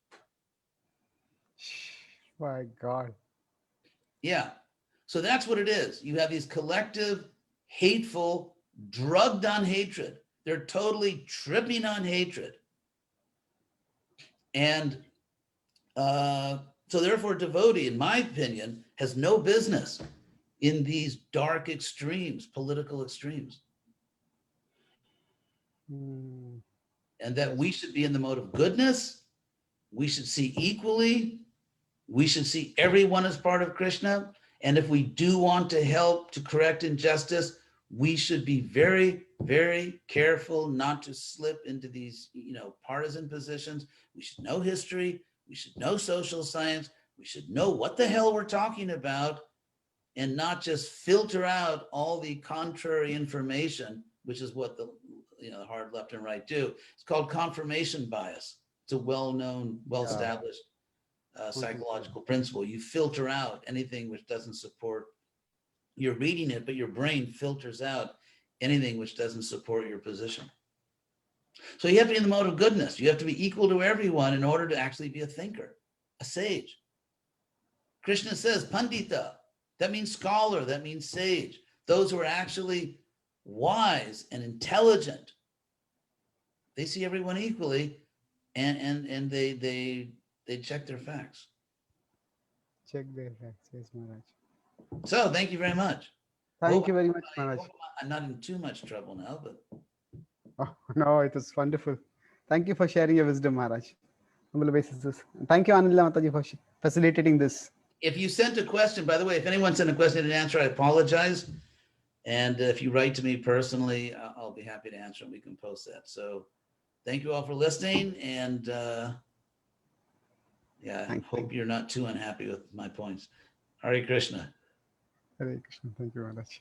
My God. Yeah. So that's what it is. You have these collective, hateful, drugged on hatred. They're totally tripping on hatred. And so therefore, devotee, in my opinion, has no business in these dark extremes, political extremes. And that we should be in the mode of goodness. We should see equally. We should see everyone as part of Krishna. And if we do want to help to correct injustice, we should be very, very careful not to slip into these, partisan positions. We should know history. We should know social science. We should know what the hell we're talking about, and not just filter out all the contrary information, which is what the hard left and right do. It's called confirmation bias. It's a well-known, well-established psychological principle. You filter out anything which doesn't support, you're reading it, but your brain filters out anything which doesn't support your position. So you have to be in the mode of goodness. You have to be equal to everyone in order to actually be a thinker, a sage. Krishna says pandita. That means scholar. That means sage. Those who are actually wise and intelligent. They see everyone equally, and they check their facts. Check their facts, yes, Maharaj. So thank you very much. Thank you very much, Maharaj. I'm not in too much trouble now, but. Oh, no, it was wonderful. Thank you for sharing your wisdom, Maharaj. Humble obeisances. Thank you, Anila Mataji, for facilitating this. If you sent a question, by the way, if anyone sent a question and didn't answer, I apologize. And if you write to me personally, I'll be happy to answer and we can post that. So thank you all for listening. And I hope you're not too unhappy with my points. Hare Krishna. Hare Krishna. Thank you, Maharaj.